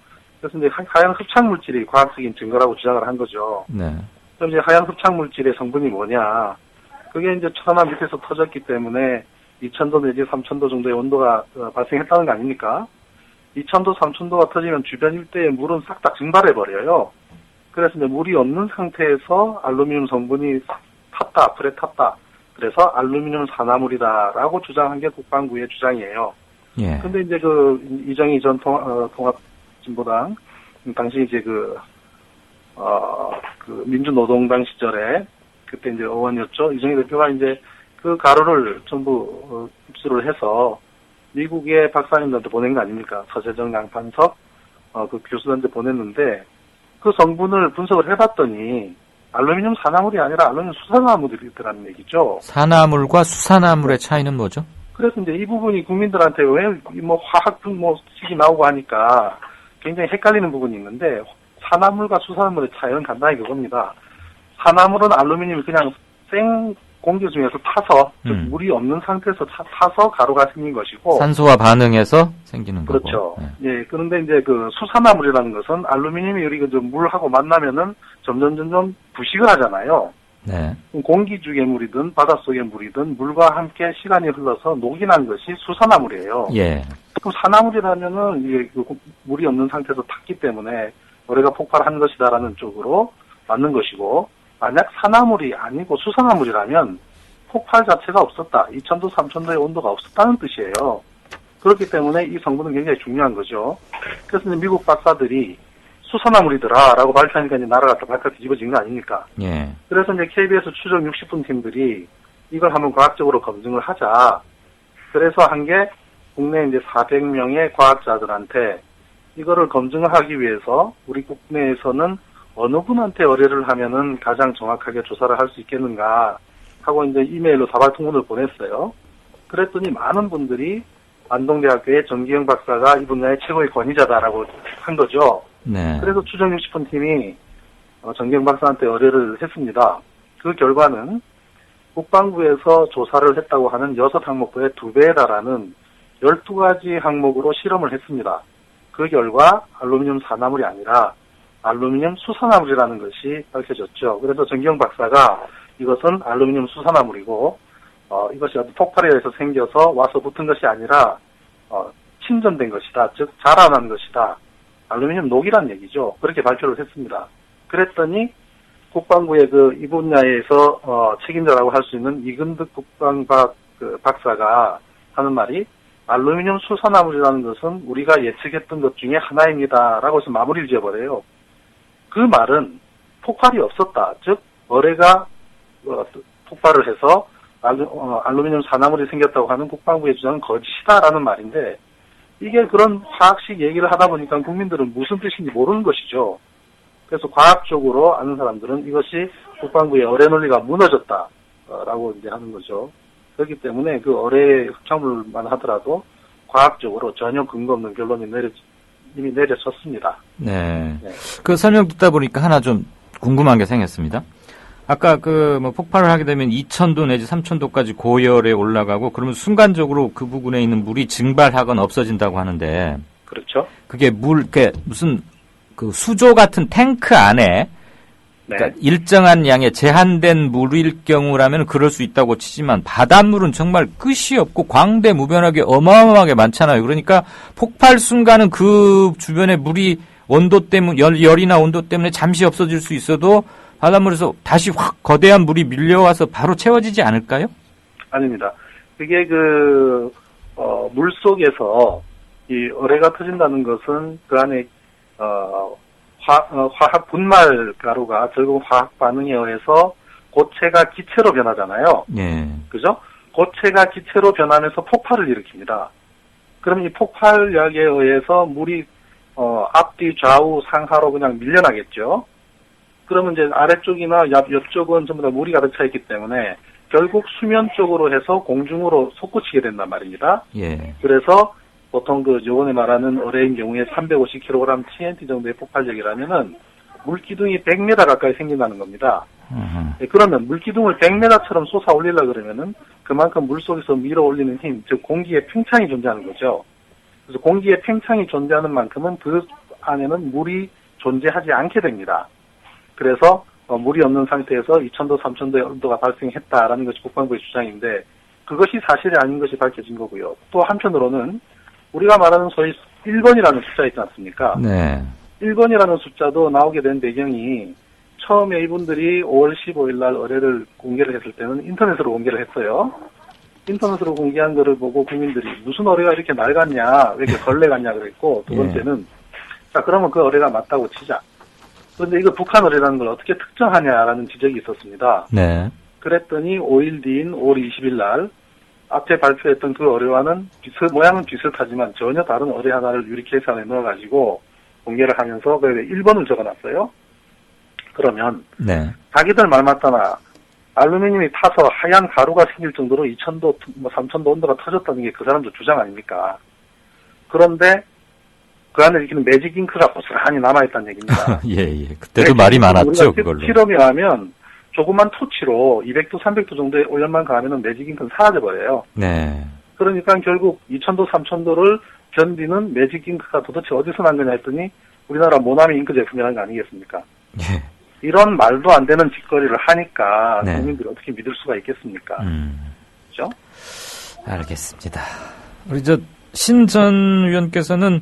C: 그래서 이제 하얀 흡착 물질이 과학적인 증거라고 주장을 한 거죠.
A: 네.
C: 그럼 이제 하얀 흡착 물질의 성분이 뭐냐? 그게 이제 천안함 밑에서 터졌기 때문에 2000도 내지 3000도 정도의 온도가 발생했다는 거 아닙니까? 2000도, 3000도가 터지면 주변 일대의 물은 싹 다 증발해버려요. 그래서 이제 물이 없는 상태에서 알루미늄 성분이 불에 탔다. 그래서 알루미늄 산화물이다라고 주장한 게 국방부의 주장이에요.
A: 예.
C: 근데 이제 이정희 전 통합진보당, 당시 이제 민주노동당 시절에, 그때 이제 의원이었죠. 이정희 대표가 이제 그 가루를 전부 입수를 해서 미국의 박사님들한테 보낸 거 아닙니까? 서재정 양판석, 그 교수들한테 보냈는데, 그 성분을 분석을 해봤더니, 알루미늄 산화물이 아니라 알루미늄 수산화물이더라는 얘기죠.
A: 산화물과 수산화물의 차이는 뭐죠?
C: 그래서 이제 이 부분이 국민들한테 왜 화학품 식이 나오고 하니까 굉장히 헷갈리는 부분이 있는데, 산화물과 수산화물의 차이는 간단히 그겁니다. 산화물은 알루미늄이 그냥 생 공기 중에서 타서, 즉 물이 없는 상태에서 타서 가루가 생긴 것이고,
A: 산소와 반응해서 생기는 거고.
C: 그렇죠. 네. 예, 그런데 이제 그 수산화물이라는 것은 알루미늄이 우리가 물하고 만나면은 점점 부식을 하잖아요.
A: 네.
C: 공기중의 물이든 바닷속의 물이든 물과 함께 시간이 흘러서 녹이 난 것이 수산화물이에요.
A: 예.
C: 그럼 산화물이라면은 이게 물이 없는 상태에서 탔기 때문에 어뢰가 폭발한 것이다라는 쪽으로 맞는 것이고, 만약 산화물이 아니고 수산화물이라면 폭발 자체가 없었다. 2000도, 3000도의 온도가 없었다는 뜻이에요. 그렇기 때문에 이 성분은 굉장히 중요한 거죠. 그래서 이제 미국 박사들이 수산화물이더라라고 발표하니까 이제 나라가 또 발표 뒤집어진 거 아닙니까?
A: 예.
C: 그래서 이제 KBS 추적 60분 팀들이 이걸 한번 과학적으로 검증을 하자. 그래서 한 게 국내 이제 400명의 과학자들한테 이거를 검증을 하기 위해서 우리 국내에서는 어느 분한테 의뢰를 하면은 가장 정확하게 조사를 할 수 있겠는가 하고 이제 이메일로 사발 통보를 보냈어요. 그랬더니 많은 분들이 안동대학교의 정기영 박사가 이 분야의 최고의 권위자다라고 한 거죠.
A: 네.
C: 그래서 추적 60분 팀이 정기영 박사한테 의뢰를 했습니다. 그 결과는 국방부에서 조사를 했다고 하는 6항목부의 2배에 달하는 12가지 항목으로 실험을 했습니다. 그 결과 알루미늄 산화물이 아니라 알루미늄 수산화물이라는 것이 밝혀졌죠. 그래서 정기영 박사가 이것은 알루미늄 수산화물이고 이것이 폭발에 의해서 생겨서 와서 붙은 것이 아니라 침전된 것이다. 즉 자라난 것이다. 알루미늄 녹이란 얘기죠. 그렇게 발표를 했습니다. 그랬더니 국방부의 이 분야에서 책임자라고 할 수 있는 이근득 국방과학 박사가 하는 말이 알루미늄 수산화물이라는 것은 우리가 예측했던 것 중에 하나입니다라고 해서 마무리를 지어버려요. 그 말은 폭발이 없었다. 즉 어뢰가 폭발을 해서 알루미늄 산화물이 생겼다고 하는 국방부의 주장은 거짓이다라는 말인데, 이게 그런 화학식 얘기를 하다 보니까 국민들은 무슨 뜻인지 모르는 것이죠. 그래서 과학적으로 아는 사람들은 이것이 국방부의 어뢰 논리가 무너졌다라고 이제 하는 거죠. 그렇기 때문에 그 어뢰 흡착물만 하더라도 과학적으로 전혀 근거 없는 결론이 이미 내려졌습니다.
A: 네. 그 설명 듣다 보니까 하나 좀 궁금한 게 생겼습니다. 아까 폭발을 하게 되면 2000도 내지 3000도까지 고열에 올라가고 그러면 순간적으로 그 부근에 있는 물이 증발하거나 없어진다고 하는데.
C: 그렇죠.
A: 그게 무슨 수조 같은 탱크 안에 그러니까 일정한 양의 제한된 물일 경우라면 그럴 수 있다고 치지만 바닷물은 정말 끝이 없고 광대무변하게 어마어마하게 많잖아요. 그러니까 폭발 순간은 그 주변의 물이 온도 때문에 열이나 온도 때문에 잠시 없어질 수 있어도 바닷물에서 다시 확 거대한 물이 밀려와서 바로 채워지지 않을까요?
C: 아닙니다. 그게 물 속에서 이 어뢰가 터진다는 것은 그 안에 화학 분말 가루가 결국 화학 반응에 의해서 고체가 기체로 변하잖아요.
A: 예.
C: 그죠? 고체가 기체로 변하면서 폭발을 일으킵니다. 그럼 이 폭발력에 의해서 물이 앞뒤 좌우 상하로 그냥 밀려나겠죠. 그러면 이제 아래쪽이나 옆쪽은 전부 다 물이 가득 차 있기 때문에 결국 수면 쪽으로 해서 공중으로 솟구치게 된단 말입니다.
A: 예.
C: 그래서 보통 요번에 말하는 어뢰인 경우에 350kg TNT 정도의 폭발력이라면은 물기둥이 100m 가까이 생긴다는 겁니다. 네, 그러면 물기둥을 100m처럼 솟아 올리려 그러면은 그만큼 물속에서 밀어 올리는 힘, 즉 공기의 팽창이 존재하는 거죠. 그래서 공기의 팽창이 존재하는 만큼은 그 안에는 물이 존재하지 않게 됩니다. 그래서 물이 없는 상태에서 2000도, 3000도의 온도가 발생했다라는 것이 국방부의 주장인데 그것이 사실이 아닌 것이 밝혀진 거고요. 또 한편으로는 우리가 말하는 소위 1번이라는 숫자 있지 않습니까?
A: 네.
C: 1번이라는 숫자도 나오게 된 배경이 처음에 이분들이 5월 15일 날 의뢰를 공개를 했을 때는 인터넷으로 공개를 했어요. 인터넷으로 공개한 거를 보고 국민들이 무슨 의뢰가 이렇게 낡았냐, 왜 이렇게 걸레 같냐 그랬고, 두 번째는 자 그러면 그 의뢰가 맞다고 치자. 그런데 이거 북한 의뢰라는 걸 어떻게 특정하냐라는 지적이 있었습니다.
A: 네.
C: 그랬더니 5일 뒤인 5월 20일 날 앞에 발표했던 그 의뢰와는 모양은 비슷하지만 전혀 다른 의뢰 하나를 유리 케이스 안에 넣어가지고 공개를 하면서 그 1번을 적어놨어요. 그러면
A: 네.
C: 자기들 말 맞다나 알루미늄이 타서 하얀 가루가 생길 정도로 2000도, 3000도 온도가 터졌다는 게 그 사람도 주장 아닙니까? 그런데 그 안에 이렇게는 매직 잉크가 고스란히 남아있다는 얘기입니다.
A: 예. 그때도 말이 많았죠, 그걸로.
C: 실험에 하면 조그만 토치로 200도, 300도 정도의 오염만 가하면 매직 잉크는 사라져버려요.
A: 네.
C: 그러니까 결국 2000도, 3000도를 견디는 매직 잉크가 도대체 어디서 난 거냐 했더니 우리나라 모나미 잉크 제품이라는 거 아니겠습니까?
A: 예.
C: 이런 말도 안 되는 짓거리를 하니까
A: 네.
C: 국민들이 어떻게 믿을 수가 있겠습니까? 그렇죠?
A: 알겠습니다. 우리 신 전 의원께서는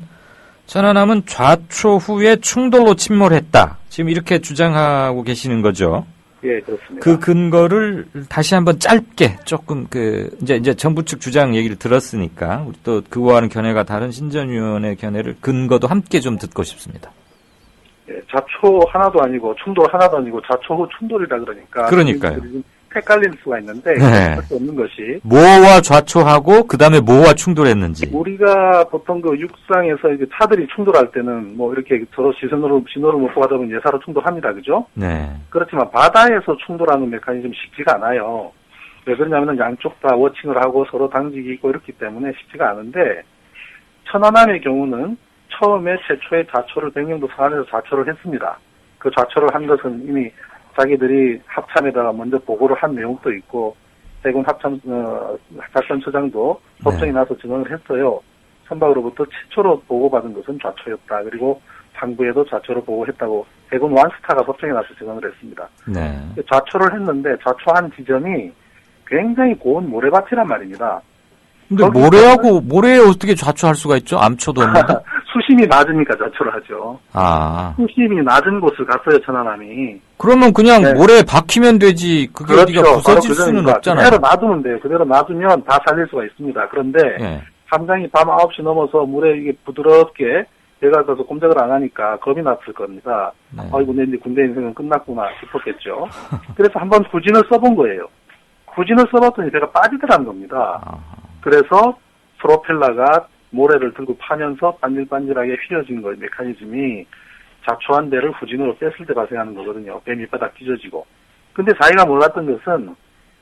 A: 천안함은 좌초 후에 충돌로 침몰했다. 지금 이렇게 주장하고 계시는 거죠?
C: 예, 그렇습니다.
A: 그 근거를 다시 한번 짧게 조금 이제 정부 측 주장 얘기를 들었으니까 우리 또 그거와는 견해가 다른 신 전 의원의 견해를 근거도 함께 좀 듣고 싶습니다.
C: 예, 좌초 하나도 아니고 충돌 하나도 아니고 좌초 후 충돌이라 그러니까.
A: 그러니까요.
C: 헷갈릴 수가 있는데
A: 네.
C: 할 수 없는 것이
A: 뭐와 좌초하고 그 다음에 뭐와 충돌했는지.
C: 우리가 보통 그 육상에서 이제 차들이 충돌할 때는 뭐 이렇게 서로 신호를 못 보다 보면 예사로 충돌합니다, 그죠?
A: 네.
C: 그렇지만 바다에서 충돌하는 메커니즘이 쉽지가 않아요. 왜 그러냐면은 양쪽 다 워칭을 하고 서로 당직이 있고 이렇기 때문에 쉽지가 않은데 천안함의 경우는 처음에 최초의 좌초를 백령도 서안에서 좌초를 했습니다. 그 좌초를 한 것은 이미 자기들이 합참에다가 먼저 보고를 한 내용도 있고 해군 합참 작전처장도 법정에 나서 증언을 했어요. 선박으로부터 최초로 보고받은 것은 좌초였다. 그리고 상부에도 좌초로 보고했다고 해군 완스타가 법정에 나서 증언을 했습니다.
A: 네.
C: 좌초를 했는데 좌초한 지점이 굉장히 고운 모래밭이란 말입니다.
A: 근데 모래에 어떻게 좌초할 수가 있죠? 암초도 없는데.
C: 수심이 낮으니까 좌초를 하죠.
A: 아.
C: 수심이 낮은 곳을 갔어요, 천안함이.
A: 그러면 그냥
C: 네.
A: 모래에 박히면 되지. 그게
C: 그렇죠.
A: 어디가 부서질 수는 없잖아요.
C: 그대로 놔두면 돼요. 그대로 놔두면 다 살릴 수가 있습니다. 그런데
A: 네.
C: 함장이 밤 9시 넘어서 물에 이게 부드럽게 배가 가서 꼼짝을 안 하니까 겁이 났을 겁니다.
A: 네.
C: 아이고, 내 이제 군대 인생은 끝났구나 싶었겠죠. 그래서 한번 구진을 써본 거예요. 구진을 써봤더니 배가 빠지더라는 겁니다. 그래서 프로펠러가 모래를 들고 파면서 반질반질하게 휘어진 거예요. 메커니즘이 좌초한 배를 후진으로 뺐을 때 발생하는 거거든요. 배 밑바닥 찢어지고. 근데 자기가 몰랐던 것은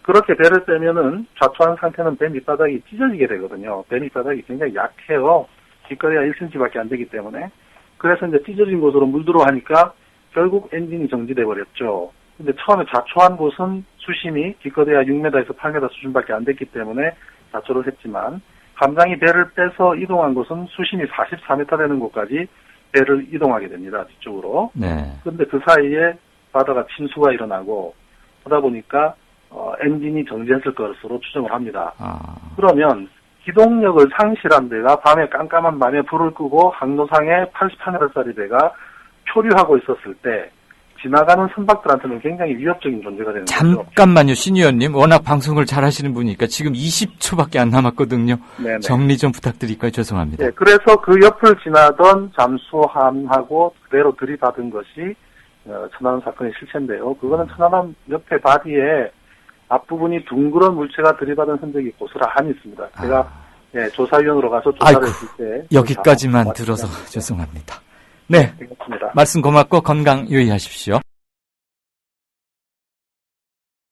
C: 그렇게 배를 빼면은 좌초한 상태는 배 밑바닥이 찢어지게 되거든요. 배 밑바닥이 굉장히 약해요. 뒷거리가 1cm밖에 안 되기 때문에. 그래서 이제 찢어진 곳으로 물 들어가니까 결국 엔진이 정지돼 버렸죠. 근데 처음에 좌초한 곳은 수심이 뒷거리가 6m에서 8m 수준밖에 안 됐기 때문에 좌초를 했지만 함장이 배를 빼서 이동한 곳은 수심이 44m 되는 곳까지 배를 이동하게 됩니다. 뒤쪽으로.
A: 네.
C: 그런데 그 사이에 바다가 침수가 일어나고 하다 보니까 엔진이 정지했을 것으로 추정을 합니다. 그러면 기동력을 상실한 배가 밤에 깜깜한 밤에 불을 끄고 항로상에 88m짜리 배가 표류하고 있었을 때 지나가는 선박들한테는 굉장히 위협적인 존재가 되는 거죠.
A: 잠깐만요, 신 의원님. 워낙 방송을 잘 하시는 분이니까 지금 20초밖에 안 남았거든요.
C: 네네.
A: 정리 좀 부탁드릴까요? 죄송합니다.
C: 네, 그래서 그 옆을 지나던 잠수함하고 그대로 들이받은 것이 천안함 사건의 실체인데요. 그거는 천안함 옆에 바디에 앞부분이 둥그런 물체가 들이받은 흔적이 고스란히 있습니다. 제가 조사위원으로 가서 조사를 했을 때
A: 여기까지만 들어서 죄송합니다. 네,
C: 알겠습니다.
A: 말씀 고맙고 건강 유의하십시오.